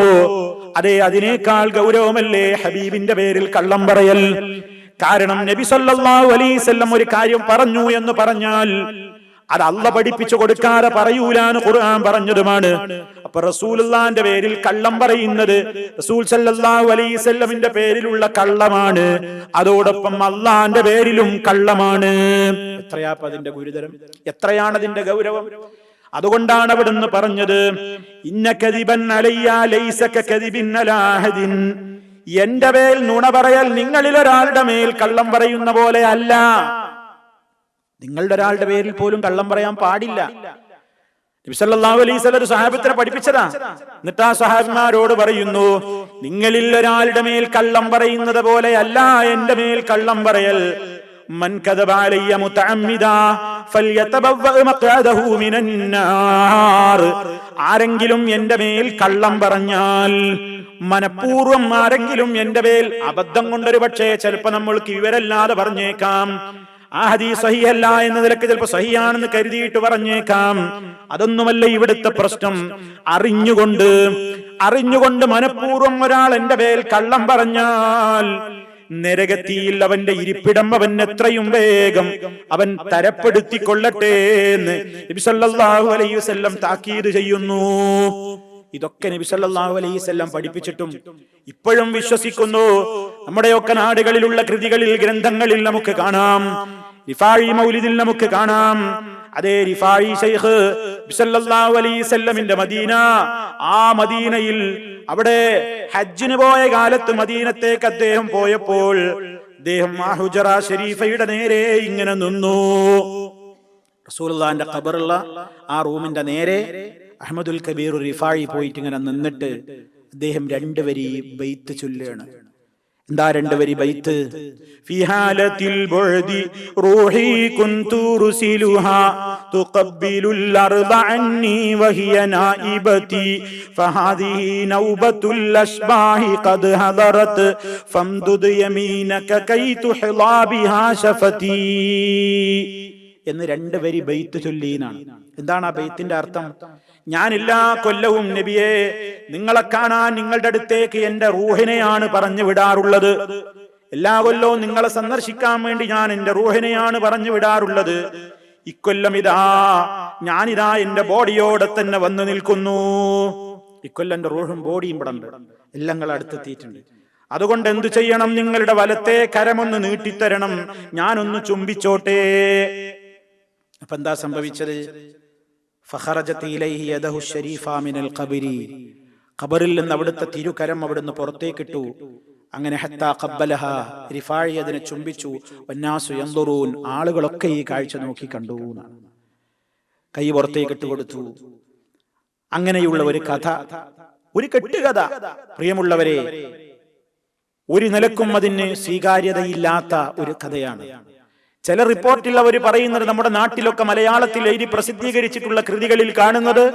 അതെ, അതിനേക്കാൾ ഗൗരവമല്ലേ ഹബീബിന്റെ പേരിൽ കള്ളം പറയൽ. കാരണം നബി സല്ലല്ലാഹു അലൈഹി വസല്ലം ഒരു കാര്യം പറഞ്ഞു എന്ന് പറഞ്ഞാൽ അത് അല്ലാഹ് പഠിപ്പിച്ചു കൊടുക്കാതെ പറയൂലാന്ന് ഖുർആൻ പറഞ്ഞതുമാണ്. അപ്പൊ റസൂലുള്ളാഹിന്റെ പേരിൽ കള്ളം പറയുന്നത് റസൂൽ സല്ലല്ലാഹു അലൈഹി വസല്ലമിന്റെ പേരിലുള്ള കള്ളമാണ്. അതോടൊപ്പം അല്ലാഹുവിന്റെ പേരിലും കള്ളമാണ്. എത്രയാ അതിന്റെ ഗുരുതരം, എത്രയാണ് അതിന്റെ ഗൗരവം? അതുകൊണ്ടാണ് അവിടുന്ന് പറഞ്ഞത്, ഇന്ന കദിബൻ അലയ്യ ലൈസ കദിബിൻ അലാ അഹദിൻ, എന്റെ മേൽ നുണ പറയൽ നിങ്ങളിൽ ഒരാളുടെ മേൽ കള്ളം പറയുന്ന പോലെ അല്ല. നിങ്ങളുടെ ഒരാളുടെ പേരിൽ പോലും കള്ളം പറയാൻ പാടില്ല. നബി സല്ലല്ലാഹു അലൈഹി വസല്ലം ഒരു സഹാബത്തിനെ പഠിപ്പിച്ചതാ. എന്നിട്ട് ആ സഹാബിമാരോട് പറയുന്നു, നിങ്ങളിൽ ഒരാളുടെ മേൽ കള്ളം പറയുന്നത് പോലെ അല്ല എന്റെ മേൽ കള്ളം പറയൽ. മൻ കദബ അലയ്യ മുതഅമ്മിദാ ഫൽയതബവ്വ മഖ്അദഹു മിനന്നാർ. ആരെങ്കിലും എന്റെ മേൽ കള്ളം പറഞ്ഞാൽ, മനഃപൂർവ്വം ആരെങ്കിലും എന്റെ മേൽ അബദ്ധം കൊണ്ടൊരു പക്ഷേ ചിലപ്പോ നമ്മൾക്ക് വിവരല്ലാതെ പറഞ്ഞേക്കാം, ആ ഹദീസ് സഹിഹല്ല എന്ന നിലക്ക് ചിലപ്പോ സഹിയാണെന്ന് കരുതിയിട്ട് പറഞ്ഞേക്കാം. അതൊന്നുമല്ല ഇവിടുത്തെ പ്രശ്നം. അറിഞ്ഞുകൊണ്ട് മനഃപൂർവ്വം ഒരാൾ എന്റെ മേൽ കള്ളം പറഞ്ഞാൽ നരകത്തിയിൽ അവന്റെ ഇരിപ്പിടം അവൻ എത്രയും വേഗം അവൻ തരപ്പെടുത്തിക്കൊള്ളട്ടെ എന്ന് നബി സല്ലല്ലാഹു അലൈഹി വസല്ലം താക്കീത് ചെയ്യുന്നു. ഇതൊക്കെ നബി സല്ലല്ലാഹു അലൈഹി വസല്ലം പഠിപ്പിച്ചിട്ടും ഇപ്പോഴും വിശ്വസിക്കുന്നു. നമ്മുടെയൊക്കെ നാടുകളിലുള്ള കൃതികളിൽ, ഗ്രന്ഥങ്ങളിൽ നമുക്ക് കാണാം, റിഫായി മൗലിദിൽ നമുക്ക് കാണാം. അതേ റിഫായി ശൈഖ് നബി സല്ലല്ലാഹു അലൈഹി വസല്ലമിന്റെ മദീന, ആ മദീനയിൽ അവിടെ ഹജ്ജിന് പോയ കാലത്ത് മദീനത്തേക്ക് അദ്ദേഹം പോയപ്പോൾ അദ്ദേഹം ആ ഹുജറ ഷരീഫയുടെ നേരെ ഇങ്ങനെ നിന്നു. റസൂലുള്ളാഹിന്റെ ഖബറുള്ള ആ റൂമിന്റെ നേരെ അഹ്മദുൽ കബീർ റിഫായി പോയിട്ട് ഇങ്ങനെ നിന്നിട്ട് അദ്ദേഹം 2 വരി ബൈത്ത് ചൊല്ലുകയാണ്. എന്താ 2 വരി ബൈത്ത്? ഫീ ഹാലത്തിൽ ബുഅദി റൂഹി കുൻതു റുസിലുഹാ തുഖബ്ബിലുൽ അർദ അന്നി വഹിയ നായിബതി ഫഹാദിഹി നൗബത്തുൽ അശ്ബാഹി ഖദ് ഹദറത് ഫംദുദ് യമീനക കൈ തുഹ്ലാ ബിഹാ ശഫതി എന്ന് 2 വരി ബൈത്ത് ചൊല്ലിനാണ്. എന്താണ് ആ ബൈത്തിന്റെ അർത്ഥം? ഞാൻ എല്ലാ കൊല്ലവും നബിയെ നിങ്ങളെ കാണാൻ നിങ്ങളുടെ അടുത്തേക്ക് എന്റെ റൂഹിനെയാണ് പറഞ്ഞു വിടാറുള്ളത്. എല്ലാ കൊല്ലവും നിങ്ങളെ സന്ദർശിക്കാൻ വേണ്ടി ഞാൻ എന്റെ റൂഹിനെയാണ് പറഞ്ഞു വിടാറുള്ളത്. ഇക്കൊല്ലം ഞാനിതാ എന്റെ ബോഡിയോടെ തന്നെ വന്നു നിൽക്കുന്നു. ഇക്കൊല്ലം എന്റെ റൂഹും ബോഡിയും ഇവിടെ ഉണ്ട്, എല്ലാം നിങ്ങൾ അടുത്തെത്തിയിട്ടുണ്ട്. അതുകൊണ്ട് എന്തു ചെയ്യണം? നിങ്ങളുടെ വലത്തെ കരമൊന്ന് നീട്ടിത്തരണം, ഞാനൊന്ന് ചുംബിച്ചോട്ടെ. അപ്പൊ എന്താ സംഭവിച്ചത്? ഖബറിൽ നിന്ന് അവിടുത്തെ തിരുകരം അവിടുന്ന് പുറത്തേക്കിട്ടു. അങ്ങനെ ഹത്താ ഖബ്ബലഹ, റിഫായി അതിനെ ചുംബിച്ചു. വന്നാസു യൻദുറൂൻ, ആളുകളൊക്കെ ഈ കാഴ്ച നോക്കി കണ്ടു. കൈ പുറത്തേക്ക് ഇട്ടുകൊടുത്തു. അങ്ങനെയുള്ള ഒരു കഥ, ഒരു കെട്ടുകഥ, പ്രിയമുള്ളവരെ, ഒരു നിലക്കും അതിന് സ്വീകാര്യതയില്ലാത്ത ഒരു കഥയാണ്. ചില റിപ്പോർട്ടിൽ അവർ പറയുന്നത്, നമ്മുടെ നാട്ടിലൊക്കെ മലയാളത്തിൽ എഴുതി പ്രസിദ്ധീകരിച്ചിട്ടുള്ള കൃതികളിൽ കാണുന്നത്,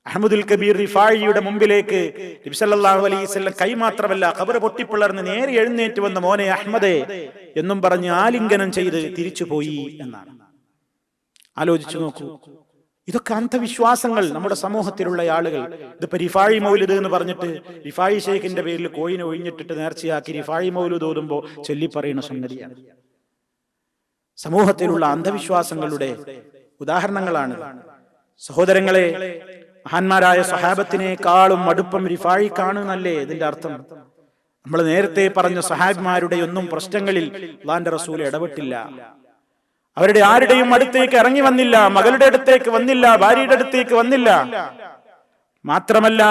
അഹ്മദുൽ കബീർ റിഫായിയുടെ മുമ്പിലേക്ക് നബി സല്ലല്ലാഹു അലൈഹി വസല്ലം കൈ മാത്രമല്ല ഖബർ പൊട്ടിപ്പിളർന്ന് നേരെ എഴുന്നേറ്റ് വന്ന മോനെ അഹ്മദേ എന്നും പറഞ്ഞ് ആലിംഗനം ചെയ്ത് തിരിച്ചുപോയി എന്നാണ്. ആലോചിച്ചു നോക്കൂ. ഇതൊക്കെ അന്ധവിശ്വാസങ്ങൾ നമ്മുടെ സമൂഹത്തിലുള്ള ആളുകൾ. ഇതിപ്പോ റിഫായി മൗലിദ് എന്ന് പറഞ്ഞിട്ട് റിഫായി ശൈഖിന്റെ പേരിൽ കോയിനെ ഒഴിഞ്ഞിട്ടിട്ട് നേർച്ചയാക്കി റിഫായി മൗലിദ് ഓതുമ്പോ ചൊല്ലിപ്പറയുന്ന സംഗതിയാണ്. സമൂഹത്തിലുള്ള അന്ധവിശ്വാസങ്ങളുടെ ഉദാഹരണങ്ങളാണ്. സഹോദരങ്ങളെ, മഹാന്മാരായ സ്വഹാബത്തിനേക്കാളും അടുപ്പം റിഫായിക്കാണ് എന്നല്ലേ ഇതിന്റെ അർത്ഥം? നമ്മൾ നേരത്തെ പറഞ്ഞ സ്വഹാബിമാരുടെ ഒന്നും പ്രശ്നങ്ങളിൽ അല്ലാഹുവിന്റെ റസൂൽ ഇടപെട്ടില്ല. അവരുടെ ആരുടെയും അടുത്തേക്ക് ഇറങ്ങി വന്നില്ല, മകളുടെ അടുത്തേക്ക് വന്നില്ല, ഭാര്യയുടെ അടുത്തേക്ക് വന്നില്ല. മാത്രമല്ല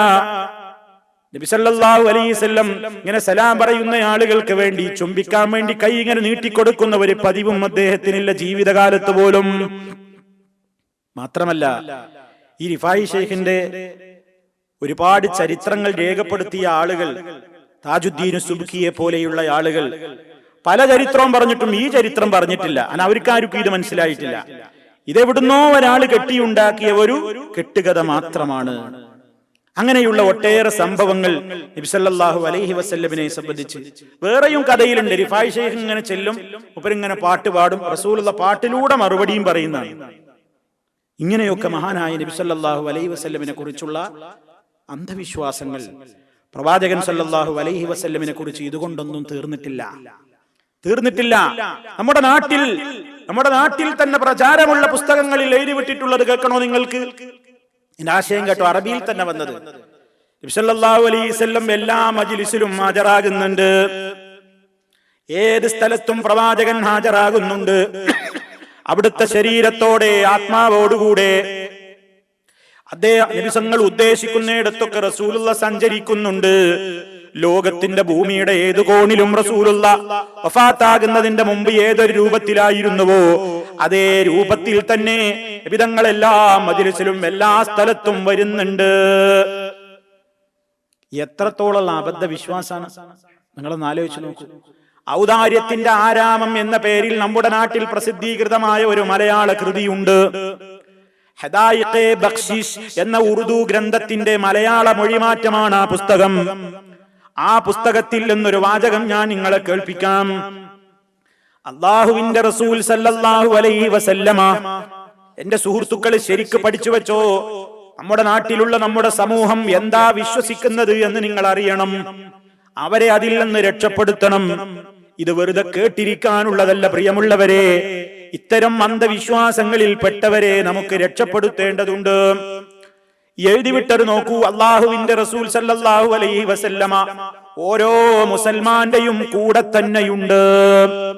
നബി സല്ലല്ലാഹു അലൈഹി വസല്ലം ഇങ്ങനെ സലാം പറയുന്ന ആളുകൾക്ക് വേണ്ടി ചുംബിക്കാൻ വേണ്ടി കൈ ഇങ്ങനെ നീട്ടിക്കൊടുക്കുന്ന ഒരു പതിവും അദ്ദേഹത്തിനില്ല ജീവിതകാലത്ത് പോലും. മാത്രമല്ല ഈ റിഫായി ശൈഖിന്റെ ഒരുപാട് ചരിത്രങ്ങൾ രേഖപ്പെടുത്തിയ ആളുകൾ, താജുദ്ദീൻ സുബ്കിയെ പോലെയുള്ള ആളുകൾ പല ചരിത്രവും പറഞ്ഞിട്ടും ഈ ചരിത്രം പറഞ്ഞിട്ടില്ല. അവർക്കാർക്കും ഇത് മനസ്സിലായിട്ടില്ല. ഇതെവിടുന്നോ ഒരാൾ കെട്ടിയുണ്ടാക്കിയ ഒരു കെട്ടുകഥ മാത്രമാണ്. അങ്ങനെയുള്ള ഒട്ടേറെ സംഭവങ്ങൾ നബി സല്ലല്ലാഹു അലൈഹി വസല്ലമിനെ സംബന്ധിച്ച് വേറെയും കഥയിലുണ്ട്. റിഫായി ശൈഖ് ഇങ്ങനെ ചെല്ലും, മൂപ്പരിങ്ങനെ പാട്ട് പാടും, റസൂലുള്ള പാട്ടിലൂടെ മറുപടിയും പറയുന്നതാണ്. ഇങ്ങനെയൊക്കെ മഹാനായ നബി സല്ലല്ലാഹു അലൈഹി വസല്ലമിനെ കുറിച്ചുള്ള അന്ധവിശ്വാസങ്ങൾ. പ്രവാചകൻ സല്ലല്ലാഹു അലൈഹി വസല്ലമിനെ കുറിച്ച് ഇതുകൊണ്ടൊന്നും തീർന്നിട്ടില്ല. നമ്മുടെ നാട്ടിൽ തന്നെ പ്രചാരമുള്ള പുസ്തകങ്ങളിൽ എഴുതിവിട്ടിട്ടുള്ളത് കേൾക്കണോ നിങ്ങൾക്ക്? എന്റെ ആശയം കേട്ടോ. അറബിയിൽ തന്നെ വന്നത്. നബി സല്ലല്ലാഹു അലൈഹി വസല്ലം എല്ലാ മജ്ലിസിലും ഹാജരാകുന്നുണ്ട്. ഏത് സ്ഥലത്തും പ്രവാചകൻ ഹാജരാകുന്നുണ്ട്. അവിടുത്തെ ശരീരത്തോടെ, ആത്മാവോടുകൂടെ അദ്ദേഹം നബിസങ്ങൾ ഉദ്ദേശിക്കുന്നിടത്തൊക്കെ റസൂലുള്ള സഞ്ചരിക്കുന്നുണ്ട്. ലോകത്തിന്റെ ഭൂമിയുടെ ഏതു കോണിലും റസൂലുള്ള വഫാത്താകുന്നതിന്റെ മുമ്പ് ഏതൊരു രൂപത്തിലായിരുന്നുവോ അതേ രൂപത്തിൽ തന്നെ നബിതങ്ങൾ എല്ലാ മജ്ലിസിലും എല്ലാ സ്ഥലത്തും വരുന്നുണ്ട്. എത്രത്തോളം അബദ്ധ വിശ്വാസാണ് നിങ്ങളൊന്ന് ആലോചിച്ച് നോക്കൂ. ഔദാര്യത്തിന്റെ ആരാമം എന്ന പേരിൽ നമ്മുടെ നാട്ടിൽ പ്രസിദ്ധീകൃതമായ ഒരു മലയാള കൃതിയുണ്ട്. ഹദായിഖെ ബഖ്ശിഷ് എന്ന ഉറുദു ഗ്രന്ഥത്തിന്റെ മലയാള മൊഴിമാറ്റമാണ് ആ പുസ്തകം. ആ പുസ്തകത്തിൽ നിന്നൊരു വാചകം ഞാൻ നിങ്ങളെ കേൾപ്പിക്കാം. അല്ലാഹുവിന്റെ റസൂൽ സല്ലല്ലാഹു അലൈഹി വസല്ലമ, എന്റെ സുഹൃത്തുക്കൾ ശരിക്ക് പഠിച്ചു വെച്ചോ, നമ്മുടെ നാട്ടിലുള്ള നമ്മുടെ സമൂഹം എന്താ വിശ്വസിക്കുന്നത് എന്ന് നിങ്ങൾ അറിയണം. അവരെ അതിൽ നിന്ന് രക്ഷപ്പെടുത്തണം. ഇത് വെറുതെ കേട്ടിരിക്കാനുള്ളതല്ല പ്രിയമുള്ളവരെ. ഇത്തരം അന്ധവിശ്വാസങ്ങളിൽ പെട്ടവരെ നമുക്ക് രക്ഷപ്പെടുത്തേണ്ടതുണ്ട്. എഴുതിവിട്ടത് നോക്കൂ. അള്ളാഹുവിന്റെ റസൂൽ സല്ലല്ലാഹു അലൈഹി വസല്ലമ ഓരോ മുസൽമാന്റെയും കൂടെ തന്നെയുണ്ട്.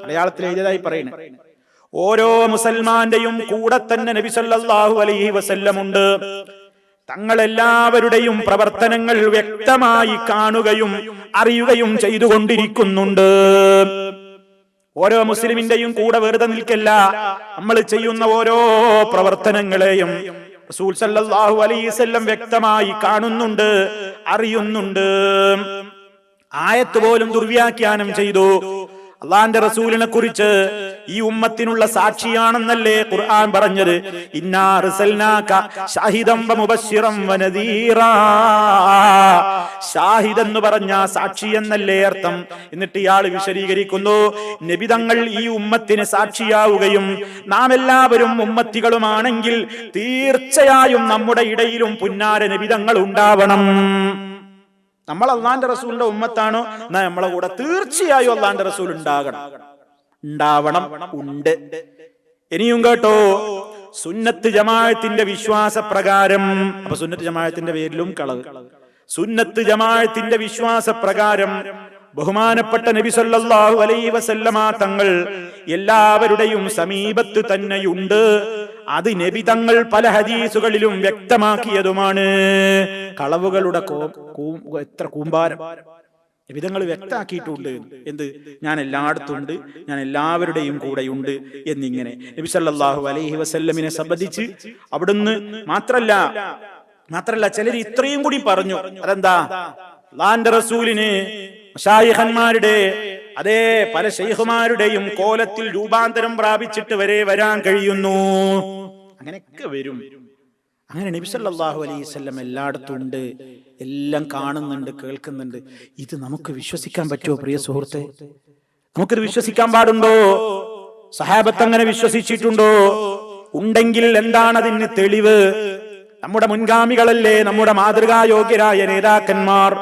മലയാളത്തിൽ എഴുതിയതായി പറയുന്നത്, ഓരോ മുസൽമാന്റെയും കൂടെ തന്നെ നബി സല്ലല്ലാഹു അലൈഹി വസല്ലം ഉണ്ട്. തങ്ങളെല്ലാവരുടെയും പ്രവർത്തനങ്ങൾ വ്യക്തമായി കാണുകയും അറിയുകയും ചെയ്തുകൊണ്ടിരിക്കുന്നുണ്ട്. ഓരോ മുസ്ലിമിന്റെയും കൂടെ വെറുതെ നിൽക്കല്ല, നമ്മൾ ചെയ്യുന്ന ഓരോ പ്രവർത്തനങ്ങളെയും റസൂൽ സല്ലല്ലാഹു അലൈഹി വസല്ലം വ്യക്തമായി കാണുന്നുണ്ട്, അറിയുന്നുണ്ട്. ആയത്ത് പോലും ദുർവ്യാഖ്യാനം ചെയ്തു. അള്ളാന്റെ റസൂലിനെ കുറിച്ച് ഈ ഉമ്മത്തിനുള്ള സാക്ഷിയാണെന്നല്ലേ ഖുർആൻ പറഞ്ഞത്. ഇന്നാ അർസൽനാക ഷാഹിദൻ വമുബശ്ശിറൻ വനദീറാ. ഷാഹിദ് എന്ന് പറഞ്ഞ സാക്ഷി എന്നല്ലേ അർത്ഥം. എന്നിട്ട് ഇയാൾ വിശദീകരിക്കുന്നു, നബി തങ്ങൾ ഈ ഉമ്മത്തിന് സാക്ഷിയാവുകയും നാം എല്ലാവരും ഉമ്മത്തികളുമാണെങ്കിൽ തീർച്ചയായും നമ്മുടെ ഇടയിലും പുന്നാര നബി തങ്ങൾ ഉണ്ടാവണം. നമ്മൾ അള്ളാന്റെ റസൂലിന്റെ ഉമ്മത്താണോ എന്നാ നമ്മളെ കൂടെ തീർച്ചയായും അള്ളാന്റെ റസൂൽ ഉണ്ടാവണം, ഉണ്ട്. ഇനിയും കേട്ടോ, സുന്നത്ത് ജമാഅത്തിന്റെ വിശ്വാസപ്രകാരം, അപ്പൊ സുന്നത്ത് ജമാഅത്തിന്റെ പേരിലും കളവ്. സുന്നത്ത് ജമാഅത്തിന്റെ വിശ്വാസപ്രകാരം ബഹുമാനപ്പെട്ട നബി സല്ലല്ലാഹു അലൈഹി വസല്ലമ തങ്ങൾ എല്ലാവരുടെയും സമീപത്ത് തന്നെയുണ്ട്. അത് നബി തങ്ങൾ പല ഹദീസുകളിലും വ്യക്തമാക്കിയതുമാണ്. കളവുകളുടെ എത്ര കൂമ്പാരം നബി തങ്ങൾ വ്യക്തമാക്കിയിട്ടുണ്ട്. എന്ത്? ഞാൻ എല്ലായിടത്തും ഉണ്ട്, ഞാൻ എല്ലാവരുടെയും കൂടെയുണ്ട് എന്നിങ്ങനെ നബി സല്ലല്ലാഹു അലൈഹി വസല്ലമിനെ സംബന്ധിച്ച് അവിടുന്ന് മാത്രല്ല ചിലർ ഇത്രയും കൂടി പറഞ്ഞു. അതെന്താ? അല്ലാഹുവിന്റെ റസൂലിന് മശായിഖന്മാരുടെ, അതേ പല ശൈഖുമാരുടെയും കോലത്തിൽ രൂപാന്തരം പ്രാപിച്ചിട്ട് വരെ വരാൻ കഴിയുന്നു. അങ്ങനെയൊക്കെ വരും. അങ്ങനെ നബി സല്ലല്ലാഹു അലൈഹി വസല്ലം എല്ലായിടത്തും ഉണ്ട്, എല്ലാം കാണുന്നുണ്ട്, കേൾക്കുന്നുണ്ട്. ഇത് നമുക്ക് വിശ്വസിക്കാൻ പറ്റുമോ പ്രിയ സുഹൃത്തെ? നമുക്കിത് വിശ്വസിക്കാൻ പാടുണ്ടോ? സഹാബത്ത് അങ്ങനെ വിശ്വസിച്ചിട്ടുണ്ടോ? ഉണ്ടെങ്കിൽ എന്താണ് അതിന് തെളിവ്? നമ്മുടെ മുൻഗാമികളല്ലേ നമ്മുടെ മാതൃകായോഗ്യരായ നേതാക്കന്മാർ,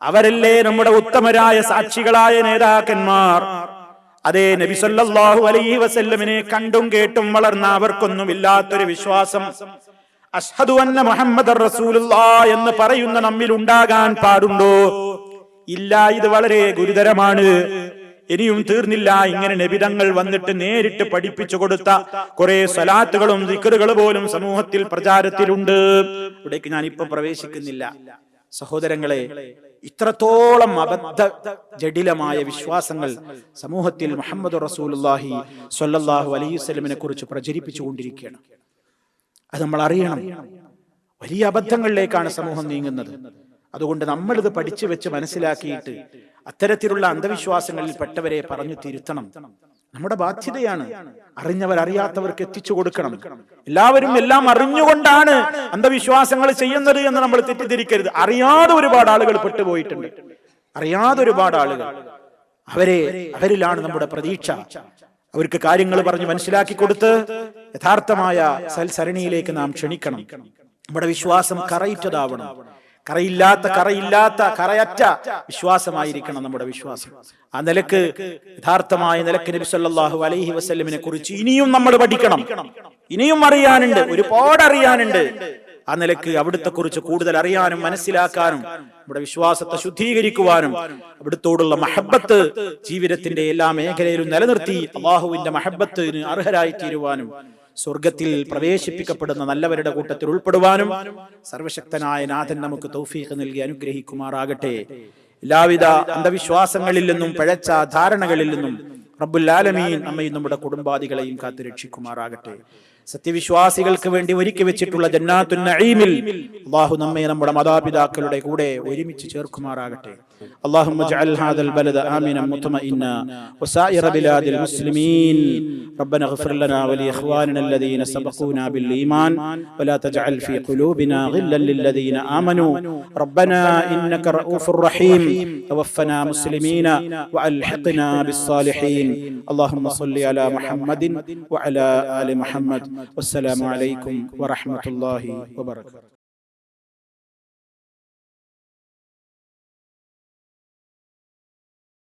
അവരല്ലേ നമ്മുടെ ഉത്തമരായ സാക്ഷികളായ നേതാക്കന്മാർ. അതേ നബി സല്ലല്ലാഹു അലൈഹി വസല്ലമിനെ കണ്ടും കേട്ടും വളർന്ന അവർക്കൊന്നുമില്ലാത്തൊരു വിശ്വാസം അഷ്ഹദു അന്ന മുഹമ്മദർ റസൂലുള്ളാഹ് എന്ന് പറയുന്ന നമ്മിൽ ഉണ്ടാകാൻ പാടുണ്ടോ? ഇല്ല. ഇത് വളരെ ഗുരുതരമാണ്. ഇനിയും തീർന്നില്ല. ഇങ്ങനെ നബിതങ്ങൾ വന്നിട്ട് നേരിട്ട് പഠിപ്പിച്ചു കൊടുത്ത കുറെ സ്വലാത്തുകളും ദിക്റുകളും പോലും സമൂഹത്തിൽ പ്രചാരത്തിലുണ്ട്. ഇവിടേക്ക് ഞാൻ ഇപ്പൊ പ്രവേശിക്കുന്നില്ല. സഹോദരങ്ങളെ, ഇത്രത്തോളം അബദ്ധ ജഡിലമായ വിശ്വാസങ്ങൾ സമൂഹത്തിൽ മുഹമ്മദ് റസൂലുള്ളാഹി സ്വല്ലല്ലാഹു അലൈഹി വസല്ലമിനെ കുറിച്ച് പ്രചരിപ്പിച്ചുകൊണ്ടിരിക്കുകയാണ്. അത് നമ്മൾ അറിയണം. വലിയ അബദ്ധങ്ങളിലേക്കാണ് സമൂഹം നീങ്ങുന്നത്. അതുകൊണ്ട് നമ്മളിത് പഠിച്ചു വെച്ച് മനസ്സിലാക്കിയിട്ട് അത്തരത്തിലുള്ള അന്ധവിശ്വാസങ്ങളിൽ പെട്ടവരെ പറഞ്ഞു തിരുത്തണം. നമ്മുടെ ബാധ്യതയാണ്. അറിഞ്ഞവർ അറിയാത്തവർക്ക് എത്തിച്ചു കൊടുക്കണം. എല്ലാവരും എല്ലാം അറിഞ്ഞുകൊണ്ടാണ് അന്ധവിശ്വാസങ്ങൾ ചെയ്യുന്നത് എന്ന് നമ്മൾ തെറ്റിദ്ധരിക്കരുത്. അറിയാതെ ഒരുപാട് ആളുകൾ പെട്ടുപോയിട്ടുണ്ട്. അറിയാതെ ഒരുപാട് ആളുകൾ, അവരിലാണ് നമ്മുടെ പ്രതീക്ഷ. അവർക്ക് കാര്യങ്ങൾ പറഞ്ഞ് മനസ്സിലാക്കി കൊടുത്ത് യഥാർത്ഥമായ സൽസരണിയിലേക്ക് നാം ക്ഷണിക്കണം. നമ്മുടെ വിശ്വാസം കറയിറ്റതാവണം. കറയറ്റ വിശ്വാസമായിരിക്കണം നമ്മുടെ വിശ്വാസം. ആ നിലക്ക്, യഥാർത്ഥമായ നിലക്ക് നബി സല്ലല്ലാഹു അലൈഹി വസല്ലമിനെ കുറിച്ച് ഇനിയും നമ്മൾ പഠിക്കണം. ഇനിയും അറിയാനുണ്ട്, ഒരുപാട് അറിയാനുണ്ട്. ആ നിലക്ക് അവിടുത്തെ കുറിച്ച് കൂടുതൽ അറിയാനും മനസ്സിലാക്കാനും നമ്മുടെ വിശ്വാസത്തെ ശുദ്ധീകരിക്കുവാനും അവിടുത്തോടുള്ള മഹബത്ത് ജീവിതത്തിന്റെ എല്ലാ മേഖലയിലും നിലനിർത്തി അല്ലാഹുവിന്റെ മഹബത്തിന് അർഹരായി തീരുവാനും സ്വർഗത്തിൽ പ്രവേശിപ്പിക്കപ്പെടുന്ന നല്ലവരുടെ കൂട്ടത്തിൽ ഉൾപ്പെടുവാനും സർവശക്തനായ നാഥൻ നമുക്ക് തൗഫീഖ് നൽകി അനുഗ്രഹിക്കുമാറാകട്ടെ. എല്ലാവിധ അന്ധവിശ്വാസങ്ങളിൽ നിന്നും പിഴച്ച ധാരണകളിൽ നിന്നും റബ്ബുൽ ആലമീൻ നമ്മയും നമ്മുടെ കുടുംബാദികളെയും കാത്തു രക്ഷിക്കുമാറാകട്ടെ. സത്യവിശ്വാസികൾക്ക് വേണ്ടി ഒരുക്കി വെച്ചിട്ടുള്ള ജന്നാത്തുൻ നഈമിൽ അല്ലാഹു നമ്മെ നമ്മുടെ മാതാപിതാക്കളുടെ കൂടെ ഒരുമിച്ച് ചേർക്കുമാറാകട്ടെ. اللهم اجعل هذا البلد آمنا مطمئنا وسائر بلاد المسلمين. ربنا اغفر لنا ولإخواننا الذين سبقونا بالإيمان ولا تجعل في قلوبنا غلا للذين آمنوا ربنا إنك رؤوف رحيم. توفنا مسلمين وألحقنا بالصالحين. اللهم صل على محمد وعلى آل محمد. والسلام عليكم ورحمة الله وبركاته.